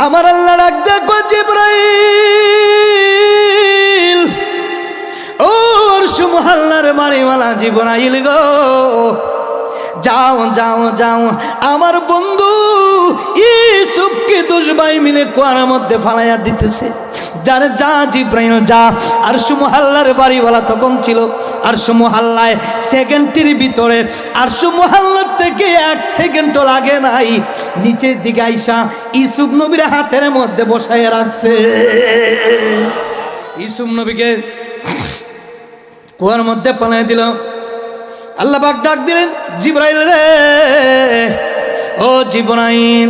আমার আল্লাহ ডাক দেখো জিবরাইল, ও আরশ মহল্লার বাড়িওয়ালা জিবরাইল গো, যাও যাও যাও, আমার বন্ধু ইউসুফকে 10 ভাই মিলে কুয়ার মধ্যে ফালাইয়া দিতেছে। যারে যা জিবরাইল যা। আরশ মহল্লার বাড়িওয়ালা তখন ছিল আরশ মহল্লায়, সেকেন্ডের ভিতরে আরশ মহল্লার থেকে 1 সেকেন্ডও লাগে নাই, নিচের দিকে আইসা ইউসুফ নবীর হাতের মধ্যে বসায় রাখছে। ইউসুফ নবীকে কুয়ার মধ্যে পালাইয়া দিল। আল্লাহ পাক ডাক দিলেন, জিবরাইল রে, ও জিবরাইল,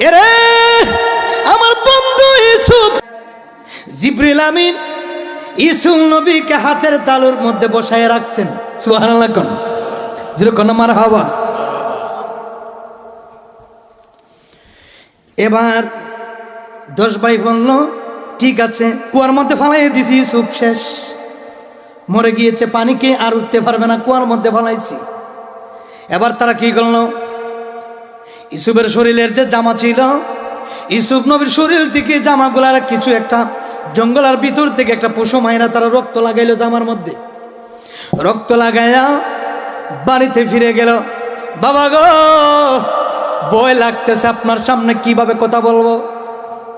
এরে আমার বন্ধু ইউসুফ। জিবরিল আমিন ইউসুফ নবীকে হাতের তালুর মধ্যে বসায় রাখছেন। সুবহানাল্লাহ কোন যেরকম মারহাবা। এবার 10 ভাই বলল, ঠিক আছে, কুয়ার মধ্যে ফালাইয়ে দিছি, ইউসুফ শেষ, মরে গিয়েছে, পানিকে আর উঠতে পারবে না, কুয়ার মধ্যে ফালাইছি। এবার তারা কি করলো, ইউসুফের শরীরের যে জামা ছিল, ইউসুফ নবীর শরীর থেকে জামাগুলার কিছু একটা জঙ্গলের ভিতর থেকে একটা পশু মাইরা তারা রক্ত লাগাইলো জামার মধ্যে। রক্ত লাগাইয়া বাড়িতে ফিরে গেল। বাবা গো, ভয় লাগতেছে, আপনার সামনে কিভাবে কথা বলবো।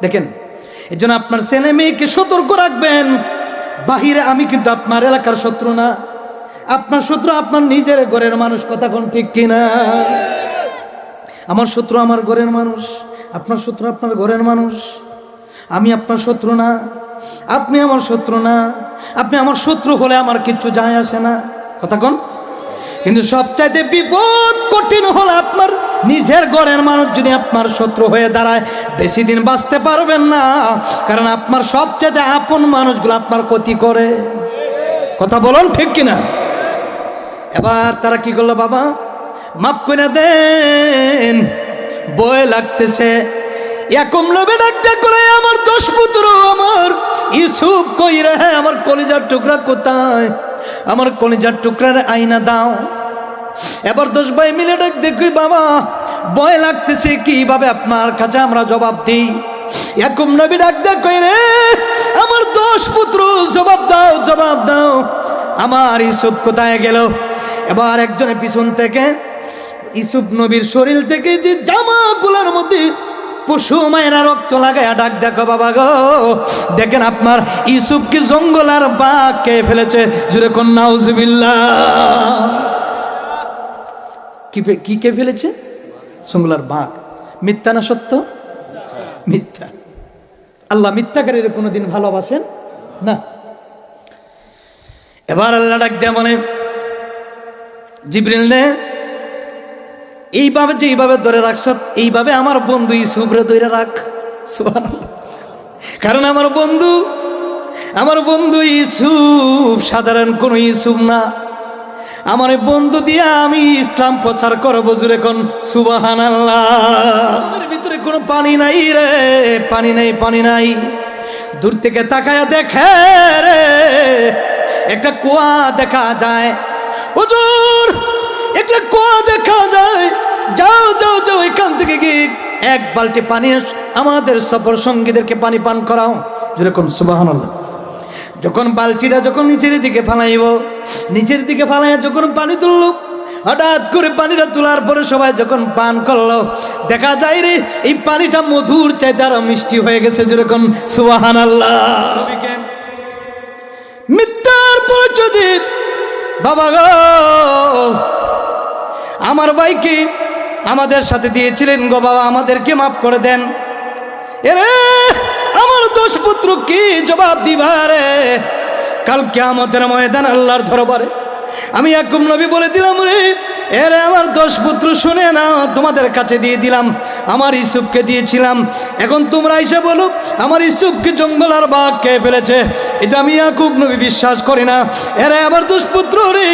দেখেন, এই জন্য আপনার ছেলে মেয়েকে সতর্ক রাখবেন। বাহিরে আমি কিন্তু আপনার এলাকার শত্রু না, আপনার শত্রু আপনার নিজের ঘরের মানুষ। কথা কোন ঠিক কিনা? আমার শত্রু আমার ঘরের মানুষ, আপনার শত্রু আপনার ঘরের মানুষ। আমি আপনার শত্রু না, আপনি আমার শত্রু না। আপনি আমার শত্রু হলে আমার কিচ্ছু যায় আসে না। কথা কোন? কিন্তু সবচাইতে বিপদ কঠিন হলো আপনার নিজের ঘরের মানুষ যদি আপনার শত্রু হয়ে দাঁড়ায়, বেশি দিন বাঁচতে পারবেন না। কারণ আপনার সবচাইতে আপন মানুষগুলো আপনার ক্ষতি করে। কথা বলুন ঠিক কিনা? এবার তারা কি করলো, বাবা মাফ করে দেন, ভয় লাগতেছে। এরকম লোভে ডাকতে করে, আমার 10 পুত্র, আমার ইউসুফ কই রে, আমার কলিজার টুকরা কোথায়, আমার কলিজার টুকরার আয়না দাও। এবার 10 ভাই মিলে ডাক দেখি, বাবা ভয় লাগতেছে, কিভাবে আপনার কাছে আমরা জবাব দিই। এরকম নবী ডাক দেখি রে, আমার 10 পুত্র, জবাব দাও, জবাব দাও, আমার ইউসুফ কোথায় গেল। এবার একজনের পিছন থেকে ইউসুফ নবীর শরীর থেকে যে জামাগুলোর মধ্যে পশু মায়েরা রক্ত লাগায় ডাক দেখো, বাবা গো, দেখেন আপনার ইউসুফকে জঙ্গল আর বাঘ কে ফেলেছে। জুড়ে কোন নাউজুবিল্লাহ। কি কে ফেলেছে? জঙ্গল আর বাঘ। মিথ্যা না সত্য? মিথ্যা। আল্লাহ মিথ্যাকারীর কোনোদিন ভালোবাসেন না। এবার আল্লাহ ডাক দেয়া মানে, জিবরিল নে, এইভাবে যে এইভাবে ধরে রাখছ, এইভাবে আমার বন্ধু ইউসুফরে ধরে রাখ। সুবহানাল্লাহ। কারণ আমার বন্ধু ইউসুফ সাধারণ কোন ইউসুফ না। আমার বন্ধু দিয়া আমি ইসলাম প্রচার করবো। জুড়ে কোন সুবহানাল্লাহ। এর ভিতরে কোনো পানি নাই রে, পানি নাই, পানি নাই। দূর থেকে তাকায়া দেখে রে, একটা কুয়া দেখা যায়। হুজুর, একটা কুয়া দেখা যায়, যাও যাও যাও, এখান থেকে গিয়ে 1 বালতি পানি আমাদের সফর সঙ্গীদেরকে পানি পান করাও। যেরকম সুবহানাল্লাহ। যখন বালতিটা যখন নিচের দিকে ফালাইব, নিচের দিকে ফালাইয়া যখন পানি তুলল, হঠাৎ করে পানিটা তোলার পরে সবাই যখন পান করলো, দেখা যায় রে এই পানিটা মধুর চাইতে আরো মিষ্টি হয়ে গেছে। যেরকম সুবহানাল্লাহ। মিথ্যার পরিচয় দিন, বাবা গো, আমার ভাইকে আমাদের সাথে দিয়েছিলেন গো বাবা, আমাদেরকে মাফ করে দেন। এরে আমার 10 পুত্র কি জবাব দিবা রে কাল কিয়ামতের ময়দান আল্লাহর দরবারে? আমি ইয়াকুব নবী বলে দিলাম রে, এরে আমার 10 পুত্র শুনে না, তোমাদের কাছে দিয়ে দিলাম, আমার ইউসুফকে দিয়েছিলাম। এখন তোমরা এসে বলো আমার ইউসুফকে জঙ্গল আর বাঘ খেয়ে ফেলেছে। এটা আমি ইয়াকুব নবী বিশ্বাস করি না। এরে আমার 10 পুত্র রে,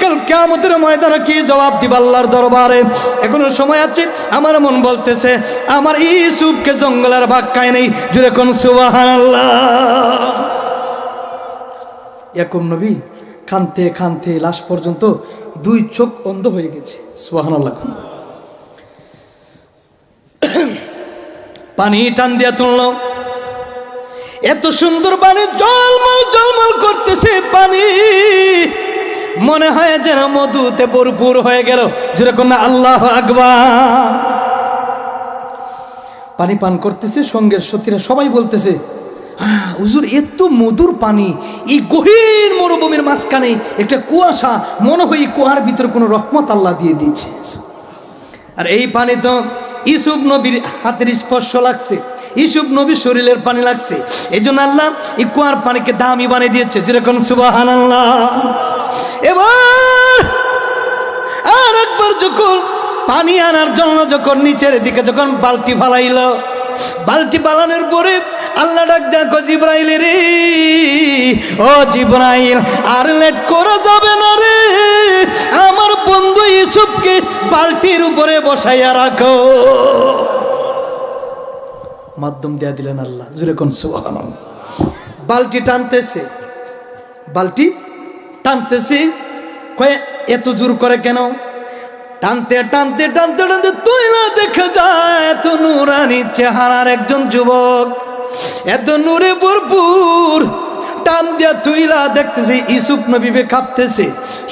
কাল কিয়ামতের ময়দানে কি জবাব দিবা আল্লাহর দরবারে? এখনো সময় আছে। আমার মন বলতেছে আমার ইউসুফকে জঙ্গল আর বাঘ খায় নেই। জুড়ে কোন সুবহানাল্লাহ। ইয়াকুব নবী কাঁদতে কাঁদতে লাশ পর্যন্ত 2 চোখ অন্ধ হয়ে গেছে। সুবহানাল্লাহ। পানি টান দিয়া তুলল। এত সুন্দর পানি জলমল জলমল করতেছে পানি, মনে হয় যেন মধুতে ভরপুর হয়ে গেল। যেরকম না আল্লাহু আকবার। পানি পান করতেছে, সঙ্গের সতীরা সবাই বলতেছে, হুজুর এত মধুর পানি, এই গহীন মরুভূমির মাঝখানে একটা কুয়াশা, মনে হয় এই কুয়ার ভিতরে কোনো রহমত আল্লাহ দিয়ে দিয়েছে। আর এই পানি তো ইউসুফ নবীর হাতের স্পর্শ লাগছে, ইউসুফ নবীর শরীরের পানি লাগছে, এই জন্য আল্লাহ এই কুয়ার পানিকে দামি বানিয়ে দিয়েছে। যেরকম সুবহানাল্লাহ। এবার আর একবার যখন পানি আনার জন্য যখন নিচের দিকে যখন বালতি ফালাইল, বালতি পালানোর পরে আল্লাহ ডাক দেখো, জিবরাইল রে, ও জিবরাইল, আর লেট করা যাবে না রে, আমার বন্ধু ইউসুফকে বালতির উপরে বসাইয়া রাখো। মাধ্যম দেয়া দিলেন আল্লাহ। জুরে কোন সুবহানাল্লাহ। বালতি টানতেছে, বালতি টানতেছে, কয়ে এত জোর করে কেন? টানতে টানতে টানতে টানতে তুই না দেখে যায় এত নুরানি চেহারার একজন যুবক, এত নূরে ভরপুর। টান দিয়া তুইলা দেখতেছে ইউসুফ নবী কাঁপতেছে।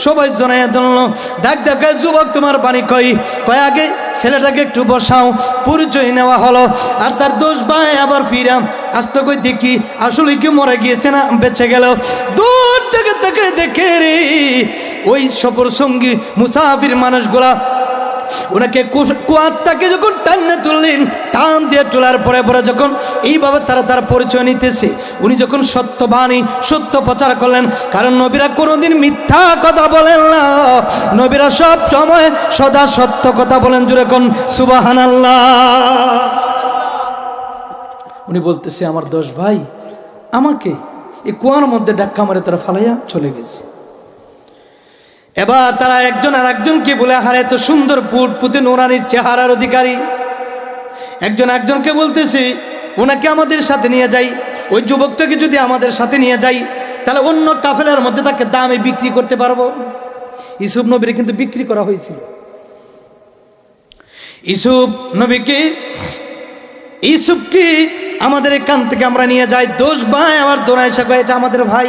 সবাই জনায় ধরল, ডাক ডাকায়, যুবক তোমার পানি কই? কয় আগে ছেলেটাকে একটু বসাও। পরিচয় নেওয়া হলো। আর তার দোষ ভাই আবার ফিরাম আসতে কই দেখি আসলে কি মরে গিয়েছে না বেঁচে গেল। দূর থেকে থেকে দেখে রে ওই সফর সঙ্গী মুসাফির মানুষগুলা ওনাকে কুয়ারটাকে যখন টান্নে তুললেন, টান দিয়ে তোলার পরে পরে যখন এইভাবে তারা তার পরিচয় নিতেছে, উনি যখন সত্যবাণী সত্য প্রচার করলেন, কারণ নবীরা কোনোদিন মিথ্যা কথা বলেন না, নবীরা সব সময় সদা সত্য কথা বলেন। জুড়ে কোন সুবহানাল্লাহ। উনি বলতেছে, আমার 10 ভাই আমাকে এই কুয়ার মধ্যে ডাক্কা মারে তারা ফালাইয়া চলে গেছে। এবার তারা একজন আর একজনকে বলে, হারে এত সুন্দর পুটপুতে নুরানির চেহারার অধিকারী। একজন একজনকে বলতেছে, ওনাকে আমাদের সাথে নিয়ে যাই, ওই যুবকটাকে যদি আমাদের সাথে নিয়ে যাই তাহলে অন্য কাফেলার মধ্যে তাকে দামে বিক্রি করতে পারবো। ইউসুফ নবীর কিন্তু বিক্রি করা হয়েছিল। ইউসুফকে আমাদের এখান থেকে আমরা নিয়ে যাই। 10 ভাই আমার দোনাইশা কয়, এটা আমাদের ভাই,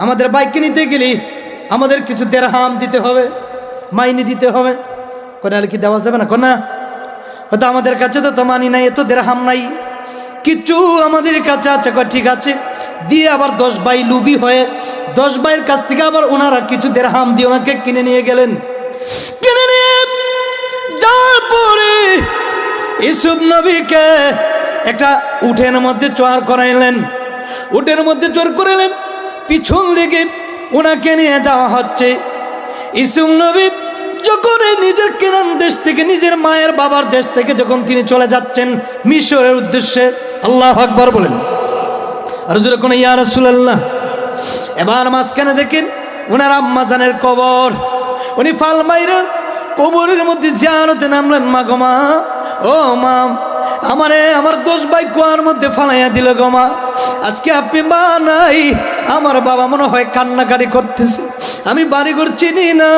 আমাদের ভাইকে নিতে গেলে আমাদের কিছু দেরহাম দিতে হবে, মাইনে দিতে হবে। কোনালে কি দেওয়া যাবে না? কোনা হয়তো আমাদের কাছে তো মানি নাই, এত দেরহাম নাই, কিছু আমাদের কাছে আছে। ঠিক আছে দিয়ে আবার 10 ভাই লুবি হয়ে 10 ভাইয়ের কাছ থেকে আবার ওনারা কিছু দেরহাম দিয়ে ওনাকে কিনে নিয়ে গেলেন। কিনে নিয়ে যাওয়ার পরে ইউসুফ নবীকে একটা উটের মধ্যে চড় করাইলেন, উটের মধ্যে চড় করাইলেন, পিছন দিকে ওনাকে নিয়ে যাওয়া হচ্ছে। ইউসুফ নবী যখন নিজের কেনান দেশ থেকে, নিজের মায়ের বাবার দেশ থেকে যখন তিনি চলে যাচ্ছেন মিশরের উদ্দেশ্যে, আল্লাহু আকবার বলেন, আর যখন ইয়া রাসূলুল্লাহ। এবার মাঝখানে দেখেন ওনার আম্মা জানের কবর, উনি ফাল মাইরা কবরের মধ্যে জিয়ারতে নামলেন। মা গো মা, ও মা, আমার 10 ভাই কুয়ার মধ্যে ফালাইয়া দিল গো মা, আজকে আপনি মা নাই, আমার বাবা মনে হয় কান্নাকাটি করতেছে, আমি বাড়ি ঘর চিনি না,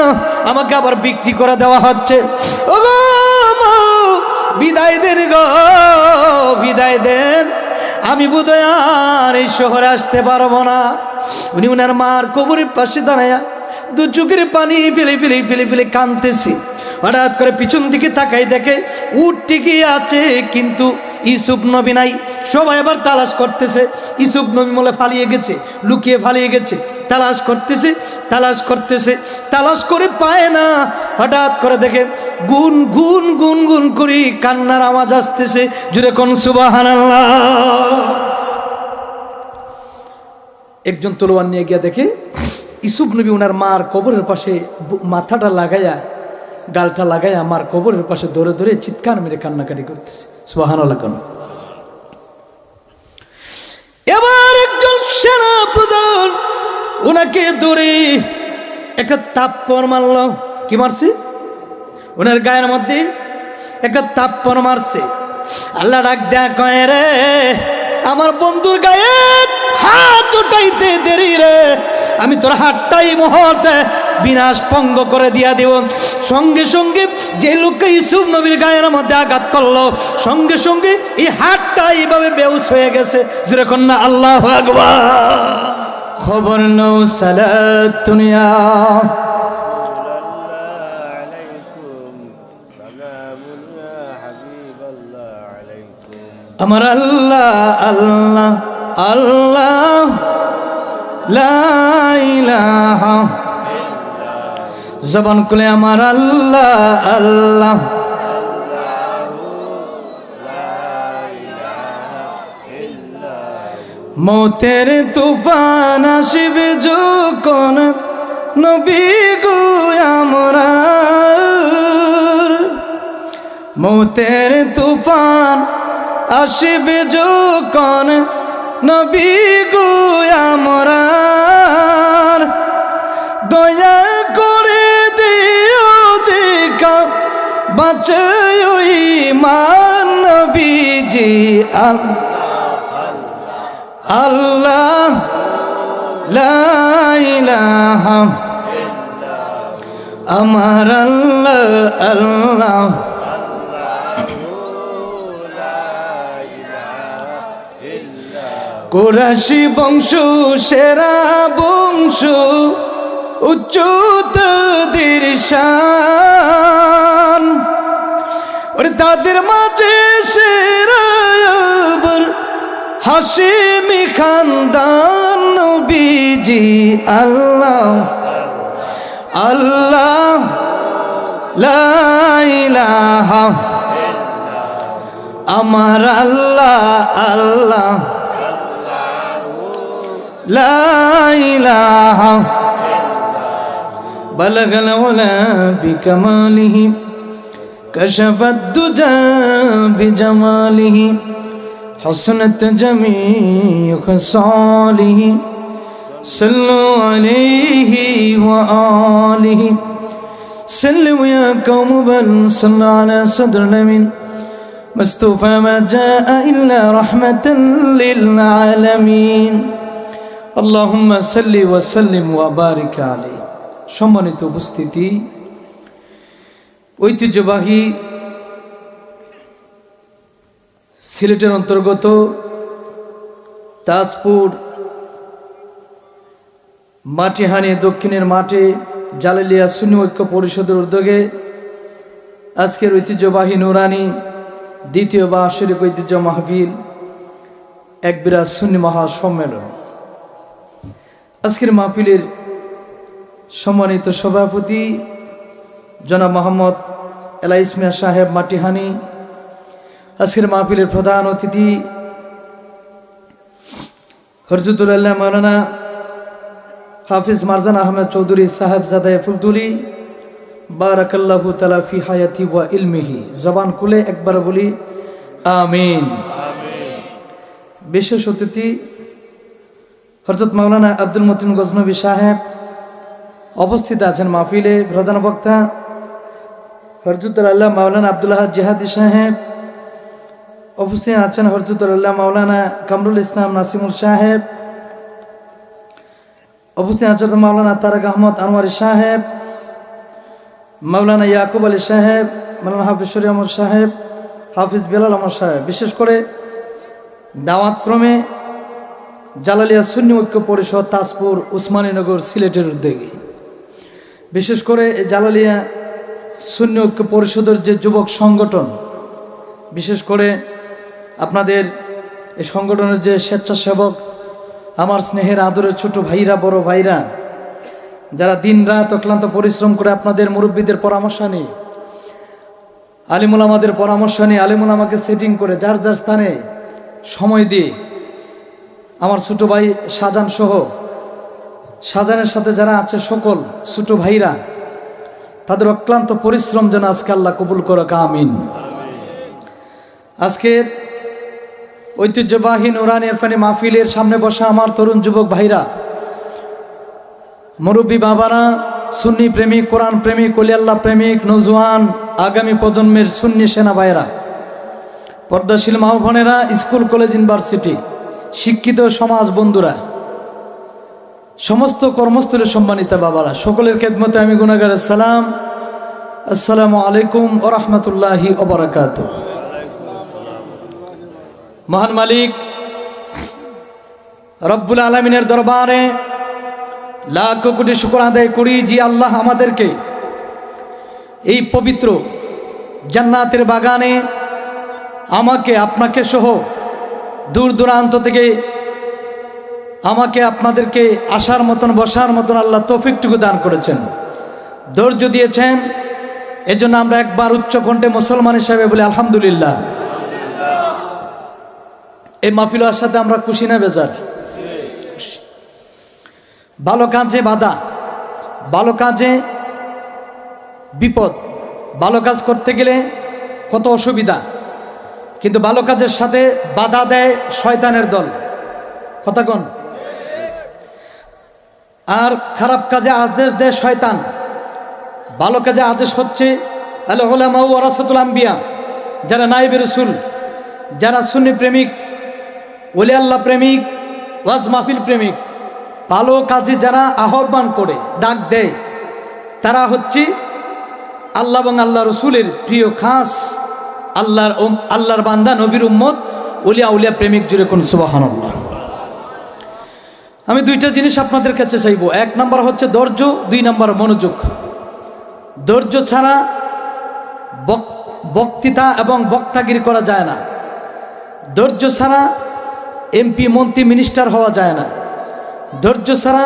আমাকে আবার বিক্রি করে দেওয়া হচ্ছে। ও গো মা, বিদায় দেন গো, বিদায় দেন, আমি বোধহয় আর এই শহরে আসতে পারবো না। উনি উনার মার কবরের পাশে দাঁড়ায়া 2 চোখের পানি ফেলে ফেলে ফেলে ফেলে কাঁদতেছে। হঠাৎ করে পিছন দিকে তাকাই দেখে উট টিকিয়ে আছে, কিন্তু ইউসুফ নবী নাই। সবাই আবার তালাশ করতেছে, ইউসুফ নবী বলে ফালিয়ে গেছে, লুকিয়ে ফালিয়ে গেছে। তালাশ করতেছে, তালাশ করতেছে, তালাশ করে পায় না। হঠাৎ করে দেখে গুন গুন গুন গুন করে কান্নার আওয়াজ আসতেছে। জুড়ে কোন সুবহানাল্লাহ। একজন তলোয়ার নিয়ে গিয়া দেখে ইউসুফ নবী ওনার মার কবরের পাশে মাথাটা লাগাইয়া, গালটা লাগাইয়া আমার কবরের পাশে ধরে ধরে চিৎকার মেরে কান্নাকাটি করতেছে। সুবহানাল্লাহ। এবার একজন সেনা প্রধান ওনাকে ধরে একটা থাপ্পড় মারল। কি মারছে? ওনার গায়ের মধ্যে একটা থাপ্পড় মারছে। আল্লাহ ডাক দেয়া কয়, রে আমার বন্ধুর গায়ে হাত উঠাইতে দেরি রে, আমি তোর হাতটাই মুহূর্তে বিনাশ পঙ্গ করে দিয়া দিব। সঙ্গে সঙ্গে যে লোককে ইউসুফ নবীর গায়ের মধ্যে আঘাত করলো, সঙ্গে সঙ্গে এই হাতটা এইভাবে বেহুশ হয়ে গেছে। জোরে কন্যা আল্লাহু আকবার। খবর নও সালাত দুনিয়া আমার আল্লাহ আল্লাহ আল্লাহ লা ইলাহা জবান খুলে আমার আল্লাহ আল্লাহ মৌতের তুফান আসিবে যখন নবী গো আমরার, মৌতের তুফান আসিবে যখন নবী গো আমরার, দয়া করে দিও দেখা বাঁচায় ঈমান নবীজি আল্লাহ লা ইলাহা আমার আল্লাহ আল্লাহ কুরাশি বংশ সেরা বংশ উচ্চতাদের শান, ওরে তাদের মাঝে সেরা হাশিমি খানদান নবীজি আল্লাহ আল্লাহ লা ইলাহা আমার আল্লাহ আল্লাহ লা ইলাহা বালাগাল ওয়ালা বিকামালিহি কাশাফাদ দুজা বিজামালিহি حسنت جميع خصاله صلوا عليه وآله سلوا يا قوم بل صلوا على صدر الأمين مصطفى ما جاء إلا رحمة للعالمين اللهم صل وسلم وبارك عليه। সম্মানিত উপস্থিতি, ঐতিহ্যবাহী সিলেটের অন্তর্গত তাজপুর মাটিহানি দক্ষিণের মাঠে জালালিয়া সুন্নি ঐক্য পরিষদের উদ্যোগে আজকের ঐতিহ্যবাহী নুরানি দ্বিতীয় বার্ষিক ঐতিহ্য মাহফিল এক বিরাট সুন্নি মহাসম্মেলন। আজকের মাহফিলের সম্মানিত সভাপতি জনাব মোহাম্মদ এলাইস মিয়া সাহেব মাটিহানি, আজকের মাহফিলের প্রধান অতিথি হরজতুল্লাহ মাওলানা হাফিজ মারজান আহমেদ চৌধুরী সাহেবজাদা ফুলতুলি বারাকাল্লাহু তাআলা ফি হায়াতি ওয়া ইলমিহি। জবান খুলে একবার বলি আমিন। বিশেষ অতিথি হযরত মাওলানা আব্দুল মতিন গজনবী সাহেব উপস্থিত আছেন মাহফিলে। প্রধান বক্তা হযরতুল্লাহ মাওলানা আব্দুল্লাহ জিহাদি সাহেব উপস্থিত আছেন। হযরতুল্লাহ মাওলানা কামরুল ইসলাম নাসিমুল সাহেব উপস্থিত আছেন। মাওলানা তারেক আহমদ আনোয়ারি সাহেব, মাওলানা ইয়াকুব আলী সাহেব, মাওলানা হাফিজ শরীফ আহমদ সাহেব, হাফিজ বেলাল আহমদ সাহেব। বিশেষ করে দাওয়াত ক্রমে জালালিয়া সুন্নি ঐক্য পরিষদ তাজপুর উসমানীনগর সিলেটের উদ্যোগে, বিশেষ করে এই জালালিয়া সুন্নি ঐক্য পরিষদের যে যুবক সংগঠন, বিশেষ করে আপনাদের এই সংগঠনের যে স্বেচ্ছাসেবক, আমার স্নেহের আদরের ছোট ভাইরা, বড় ভাইরা, যারা দিন রাত অক্লান্ত পরিশ্রম করে আপনাদের মুরব্বীদের পরামর্শ নিয়ে, আলিমুল আমাদের পরামর্শ নিয়ে, আলিমুল আমাকে সেটিং করে যার যার স্থানে সময় দিয়ে, আমার ছোট ভাই শাহজাহান সহ শাহজাহানের সাথে যারা আছে সকল ছোট ভাইরা, তাদের অক্লান্ত পরিশ্রম যেন আজকে আল্লাহ কবুল করুক আমিন। আজকের ঐতিহ্যবাহী নুরানি ইরফানি মাহফিলের সামনে বসা আমার তরুণ যুবক ভাইরা, মুরব্বী বাবারা, সুন্নি প্রেমিক, কোরআন প্রেমিক, ওলি আল্লাহ প্রেমিক, নওজোয়ান, আগামী প্রজন্মের সুন্নি সেনা ভাইরা, পর্দাশীল মা বোনেরা, স্কুল কলেজ ইউনিভার্সিটি শিক্ষিত সমাজ বন্ধুরা, সমস্ত কর্মস্থলে সম্মানিত বাবারা, সকলের খেদমতে আমি গুনাহগার সালাম। আসসালামু আলাইকুম ওয়া রাহমাতুল্লাহি ওয়া বারাকাতুহু। মহান মালিক রব্বুল আলামিনের দরবারে লাখ কোটি শুকর আদায় করি যে আল্লাহ আমাদেরকে এই পবিত্র জান্নাতের বাগানে আমাকে আপনাকে সহ দূর দূরান্ত থেকে আমাকে আপনাদেরকে আসার মতন বসার মতন আল্লাহ তৌফিকটুকু দান করেছেন, ধৈর্য দিয়েছেন। এজন্য আমরা একবার উচ্চ কণ্ঠে মুসলমান হিসাবে বলি আলহামদুলিল্লাহ। এই মাহফিলের সাথে আমরা খুশি না বেজার? ভালো কাজে বাধা, ভালো কাজে বিপদ, ভালো কাজ করতে গেলে কত অসুবিধা, কিন্তু ভালো কাজের সাথে বাধা দেয় শয়তানের দল। কথা কোন? আর খারাপ কাজে আদেশ দেয় শয়তান, ভালো কাজে আদেশ হচ্ছে আল উলামা ওয়ারাসাতুল আম্বিয়া, যারা নায়েবে রাসূল, যারা সুন্নি প্রেমিক, ওলি আল্লাহ প্রেমিক, ওয়াজ মাহফিল প্রেমিক, ভালো কাজে যারা আহ্বান করে ডাক দেয়, তারা হচ্ছে আল্লাহ এবং আল্লাহ রসুলের প্রিয় খাস আল্লাহর বান্দা, নবীর উম্মত, ওলিয়া উলিয়া প্রেমিক। জুড়ে কোন সুবহানাল্লাহ। আমি দুইটা জিনিস আপনাদের কাছে চাইবো। এক নম্বর হচ্ছে ধৈর্য, দুই নম্বর মনোযোগ। ধৈর্য ছাড়া বক্তৃতা এবং বক্তাগিরি করা যায় না। ধৈর্য ছাড়া এমপি মন্ত্রী মিনিস্টার হওয়া যায় না। ধৈর্য ছাড়া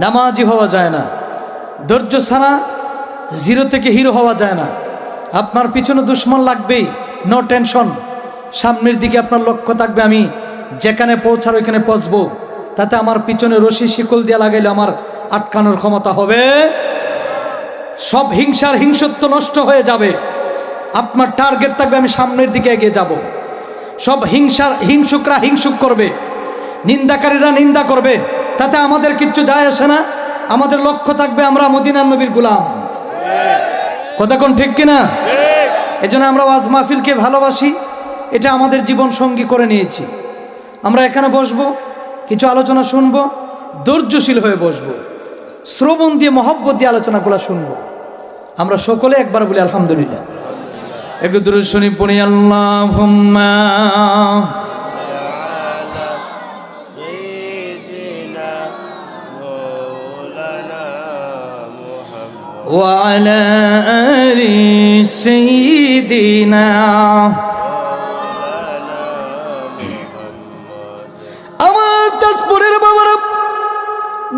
নামাজি হওয়া যায় না। ধৈর্য ছাড়া জিরো থেকে হিরো হওয়া যায় না। আপনার পিছনে দুশ্মন লাগবেই, নো টেনশন। সামনের দিকে আপনার লক্ষ্য থাকবে, আমি যেখানে পৌঁছার ওইখানে পৌঁছবো। তাতে আমার পিছনে রশি শিকল দিয়ে লাগাইলে আমার আটকানোর ক্ষমতা হবে। সব হিংসার হিংসত্ব নষ্ট হয়ে যাবে। আপনার টার্গেট থাকবে আমি সামনের দিকে এগিয়ে যাব। সব হিংসুকরা হিংসুক করবে, নিন্দাকারীরা নিন্দা করবে, তাতে আমাদের কিচ্ছু যায় আসে না। আমাদের লক্ষ্য থাকবে আমরা মদিনার নবীর গোলাম। কথা কোন ঠিক কিনা? এজন্য আমরা ওয়াজ মাহফিলকে ভালোবাসি, এটা আমাদের জীবন সঙ্গী করে নিয়েছি। আমরা এখানে বসবো, কিছু আলোচনা শুনবো, ধৈর্যশীল হয়ে বসবো, শ্রবণ দিয়ে মহব্বত দিয়ে আলোচনাগুলো শুনবো। আমরা সকলে একবার বলি আলহামদুলিল্লাহ। একটু দূরে শুনি পড়ি আল্লাহুম্মা ওয়া আলা আলি সাইয়্যিদিনা। আমার তাজপুরের বাবারা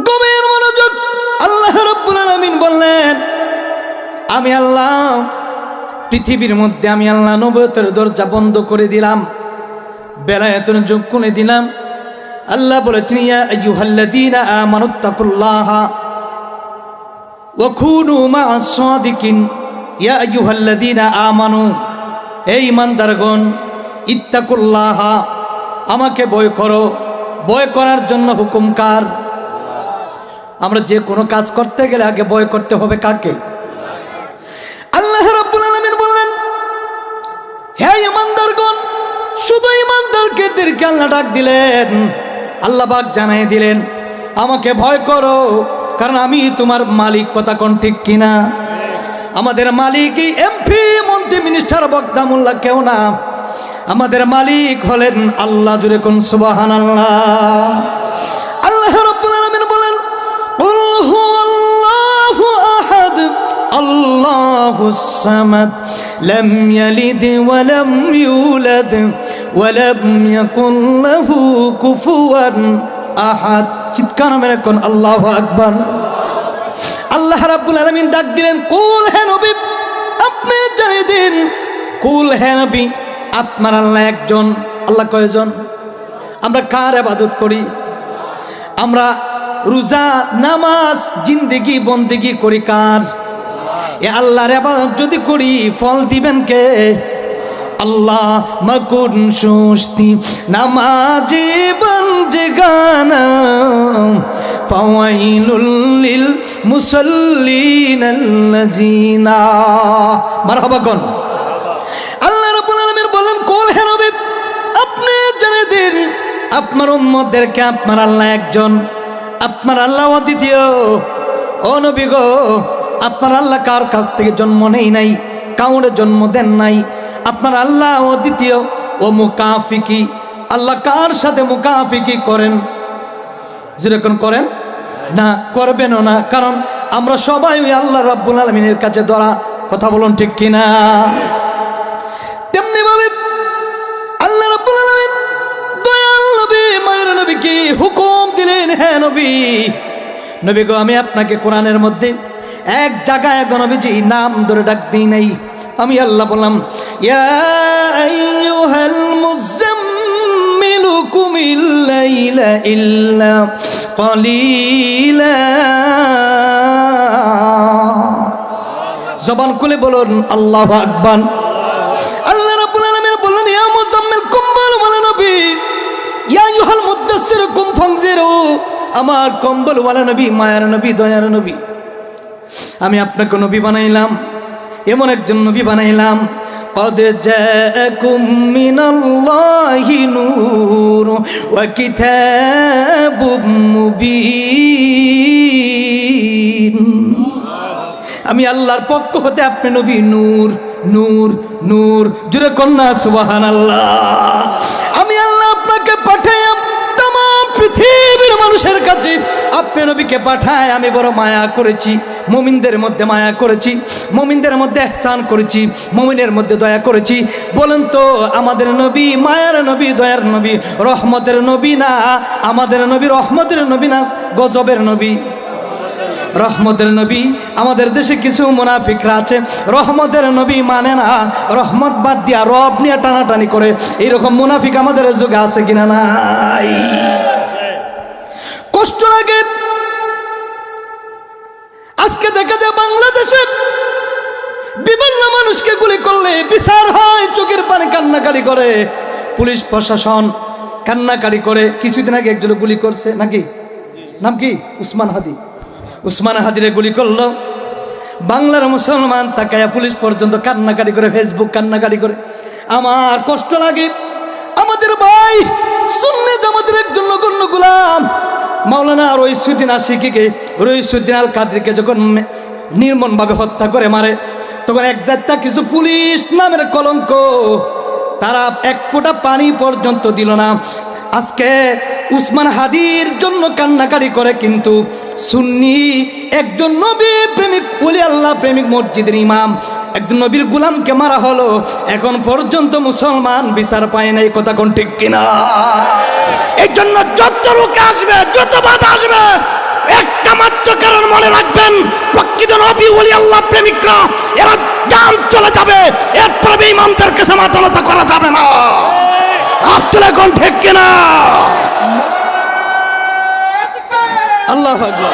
গভীর মনোযোগ। আল্লাহ রাব্বুল আলামিন বললেন, আমি আল্লাহ পৃথিবীর মধ্যে আমি আল্লাহ নবুয়তের দরজা বন্ধ করে দিলাম, বেলায়েতের যোগ করে দিলাম। আল্লাহ বলেছেন, ইয়া আইয়ুহাল্লাযীনা আমানুত্তাকুল্লাহা ওয়া কুনু মা'আস সাদিকিন। ইয়া আইয়ুহাল্লাযীনা আমানু, এই ঈমানদারগণ, ইত্তাকুল্লাহা, আমাকে ভয় করো। ভয় করার জন্য হুকুম কার? আমরা যে কোনো কাজ করতে গেলে আগে ভয় করতে হবে কাকে? আল্লাহ রাব্বুল আলামিন বললেন, হে ঈমানদারগণ, শুধু ঈমানদারদেরকে আল্লাহ ডাক দিলেন, আল্লাহ পাক জানাই দিলেন, আমাকে ভয় করো, কারণ আমি তোমার মালিক। কথা কোন ঠিক কিনা? আমাদের মালিক এমপি মন্ত্রী মিনিস্টার বক্তা মোল্লা কেউ না, আমাদের মালিক হলেন আল্লাহ। জুড়ে কোন সুবহানাল্লাহ। আল্লাহ রাব্বুল আলামিন বলেন, কুল হুয়াল্লাহু আহাদ আল্লাহুস সামাদ লাম ইয়ালিদ ওয়া লাম ইউলাদ ওয়া লাম ইয়াকুল লাহু কুফুয়ান আহাদ। চিৎকার মেরে কোন আল্লাহু আকবার। আল্লাহ রাব্বুল আলামিন ডাক দিলেন, কুল, হে নবী, আপনি জানিয়ে দিন, কুল, হে নবী, আপনার আল্লাহ একজন। আল্লাহ কয়জন? আমরা কার ইবাদত করি? আমরা রোজা নামাজ জিন্দেগি বন্দেগি করি কার? এ আল্লাহর ইবাদত যদি করি ফল দিবেন কে? আল্লাহ। মকুন সুস্তি নামাজি বন্দেগানা ফাওয়াইলুল লিল মুসাল্লিন আল্লাযিনা। মারহাবা কোন? আল্লাহ রাব্বুল আলামিন বলেন, কুল, হে নবী, আপনি জানিয়ে দিন আপনার উম্মতদেরকে আপনার আল্লাহ একজন। আপনার আল্লাহ অদ্বিতীয়। ও নবী গো, আপনার আল্লাহ কার কাছ থেকে জন্ম নেই নাই, কাউরে জন্ম দেন নাই। আপনার আল্লাহ অদ্বিতীয়। ও মুকাফিকি, আল্লাহ কার সাথে মুকাফিকি করেন? যেরকম করেন না, করবেনও না, কারণ আমরা সবাই ওই আল্লাহ রাব্বুল আলামিনের কাছে ধরা। কথা বলুন ঠিক কিনা? তেমনি ভাবে আল্লাহ রাব্বুল আলামিন দয়াল নবী মায়ের নবীকে হুকুম দিলেন, হ্যাঁ নবী, নবী গো আমি আপনাকে কোরআনের মধ্যে এক জায়গায় নবীজি নাম ধরে ডাক দিই নাই। আমি আল্লাহ বললাম, ইয়া আইয়ুহাল মুযাম্মিলু কুমিল লাইলা ইল্লা কালিলা। জবান খুলে বলুন আল্লাহু আকবার। আল্লাহ রাব্বুল আলামিন বললেন, ইয়া মুযাম্মিল কুম, বলো নবী, ইয়া আইয়ুহাল মুদ্দাসসির কুম ফানজিরু, আমার কম্বল ওয়ালা নবী, মায়ার নবী, দয়ার নবী, আমি আপনাকে নবী বানাইলাম, এমন একজন নবী বানাইলাম, قد جاءكم من الله نور وكتاب مبين। আমি আল্লাহর পক্ষ হতে আপনি নবী, নূর নূর নূর, জুড়ে কন্যা সুবহানাল্লাহ। আমি আল্লাহ আপনাকে পাঠাইলাম तमाम পৃথিবীর মানুষের কাছে, আপনি নবীকে পাঠায় আমি বড় মায়া করেছি, মুমিনদের মধ্যে মায়া করেছি, মুমিনদের মধ্যে ইহসান করেছি, মুমিনের মধ্যে দয়া করেছি। বলেন তো আমাদের নবী মায়ার নবী, দয়ার নবী, রহমতের নবী না? আমাদের নবী রহমতের নবী না গজবের নবী? রহমতের নবী। আমাদের দেশে কিছু মুনাফিকরা আছে, রহমতের নবী মানে না, রহমত বাদ দিয়া রব নিয়ে টানাটানি করে। এইরকম মুনাফিক আমাদের যুগে আছে কিনা? নাই। কষ্ট লাগে। আজকে দেখা যায় বাংলাদেশে বিভিন্ন মানুষকে গুলি করলে বিচার হয়, চোখের পানি কান্নাকারি করে, পুলিশ প্রশাসন কান্নাকারি করে। কিছুদিন আগে একজন গুলি করছে নাকি, নাম কি? উসমান হাদি। উসমান হাদিরে গুলি করলো, বাংলার মুসলমান তাকায়া পুলিশ পর্যন্ত কান্নাকারি করে, ফেসবুক কান্নাকারি করে। আমার কষ্ট লাগে। আমাদের ভাই সুন্নি জামাতের একজন নগণ্য গোলাম মাওলানা রইসুদ্দিন আশিকিকে, রইসুদ্দিন আল কাদরিকে যখন নির্মমভাবে হত্যা করে মারে, তখন এক জাতটা কিছু পুলিশ নামের কলঙ্ক, তারা এক ফোঁটা পানি পর্যন্ত দিল না। আজকে উসমান হাদির জন্য কান্নাকারি করে, কিন্তু সুন্নি একজন নবী প্রেমিক, ওলি আল্লাহ প্রেমিক মসজিদের ইমাম, একজন নবীর গোলামকে মারা হলো, এখন পর্যন্ত মুসলমান বিচার পায় নাই। কথা কোন ঠিক কিনা? এই জন্য যত রোগ আসবে, যত বাধা আসবে, একটা মাত্র কারণ মনে রাখবেন, প্রকৃত নবী ওলি আল্লাহ প্রেমিকরা এরা জান চলে যাবে, এরপরে ইমামদের কাছে মাথা নত করা যাবে না। আব্দুল্লাহ কোন ঠিক কিনা? আল্লাহু আকবার।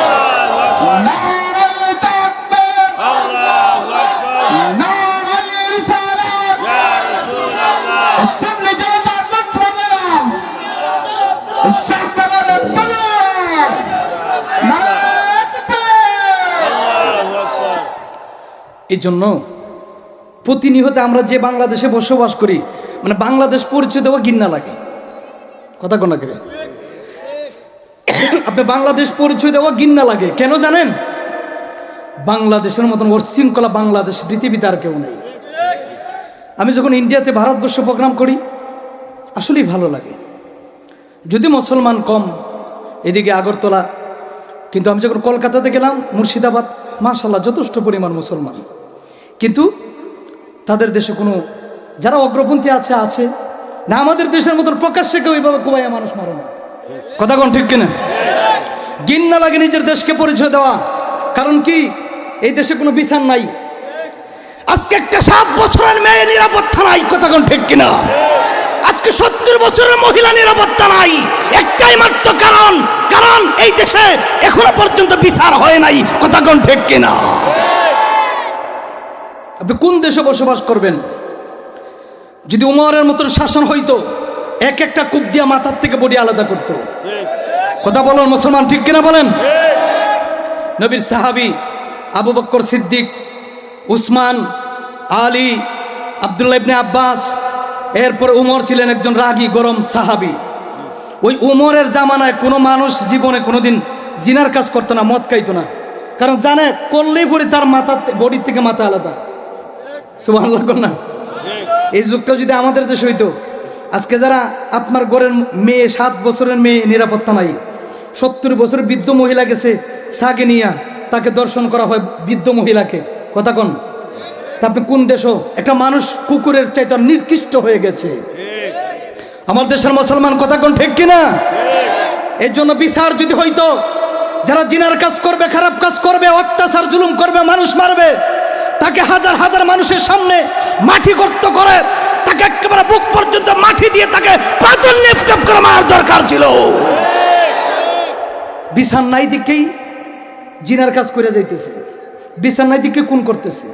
এই জন্য প্রতিনিয়ত আমরা যে বাংলাদেশে বসবাস করি, মানে বাংলাদেশ পরিচয় দেওয়া ঘৃণা লাগে। কথা কোন লাগে? আপনি বাংলাদেশ পরিচয় দেওয়া ঘৃণা লাগে কেন জানেন? বাংলাদেশের মতন শৃঙ্খলা বাংলাদেশ পৃথিবীতে আর কেউ নেই। আমি যখন ইন্ডিয়াতে ভারতবর্ষ প্রোগ্রাম করি আসলেই ভালো লাগে, যদি মুসলমান কম এদিকে আগরতলা, কিন্তু আমি যখন কলকাতাতে গেলাম, মুর্শিদাবাদ, মাশাআল্লাহ যথেষ্ট পরিমাণ মুসলমান, কিন্তু তাদের দেশে কোনো যারা অগ্রপন্থী আছে আছে না, আমাদের দেশের মতন প্রকাশ্যে কেউ এইভাবে কোবাইয়া মানুষ মারে না। কথা কোন ঠিক কিনা? ঘৃণা লাগে নিজের দেশকে পরিচয় দেওয়া। কারণ কি? এই দেশে কোনো বিচার নাই। আজকে একটা 7 বছরের মেয়ে নিরাপত্তা নাই। কথা কোন ঠিক কিনা? আজকে 70 বছরের মহিলা নিরাপত্তা নাই। একটাই মাত্র কারণ, কারণ এই দেশে এখনো পর্যন্ত বিচার হয় নাই। কথা কোন ঠিক কিনা? আপনি কোন দেশে বসবাস করবেন? যদি উমরের মতন শাসন হইতো, এক একটা কূপ দিয়া মাথার থেকে বডি আলাদা করত। কথা বলুন মুসলমান, ঠিক কিনা বলেন? নবীর সাহাবী আবু বকর সিদ্দিক, উসমান, আলী, আব্দুল্লাহ ইবনে আব্বাস, এরপর উমর ছিলেন একজন রাগী গরম সাহাবী। ওই উমরের জামানায় কোনো মানুষ জীবনে কোনোদিন জিনার কাজ করতো না, মদ খাইতো না, কারণ জানে করলেই পরে তার মাথা বডির থেকে মাথা আলাদা। সুবহানাল্লাহ না? এই যুগটা যদি আমাদের দেশে হইতো, আজকে যারা আপনার ঘরের মেয়ে 7 বছরের মেয়ে নিরাপত্তা নাই, 70 বছরের বৃদ্ধ মহিলা গেছে সাগে নিয়া, তাকে দর্শন করা হয় বৃদ্ধ মহিলাকে, কথা কন? তা আপনি কোন দেশও একটা মানুষ কুকুরের চাইতে নিকৃষ্ট হয়ে গেছে আমার দেশের মুসলমান, কথা কোন ঠিক কিনা? এর জন্য বিচার যদি হইতো, যারা জিনার কাজ করবে, খারাপ কাজ করবে, অত্যাচার জুলুম করবে, মানুষ মারবে, তাকে হাজার হাজার মানুষের সামনে মাটি গর্ত করে তাকে একেবারে বুক পর্যন্ত মাটি দিয়ে তাকে পাথর নিক্ষেপ করে মারার দরকার ছিল। বিচার নাই দিকেই জিনার কাজ করে যাইতেছে, বিচার নাই দিকে কোন করতেছে,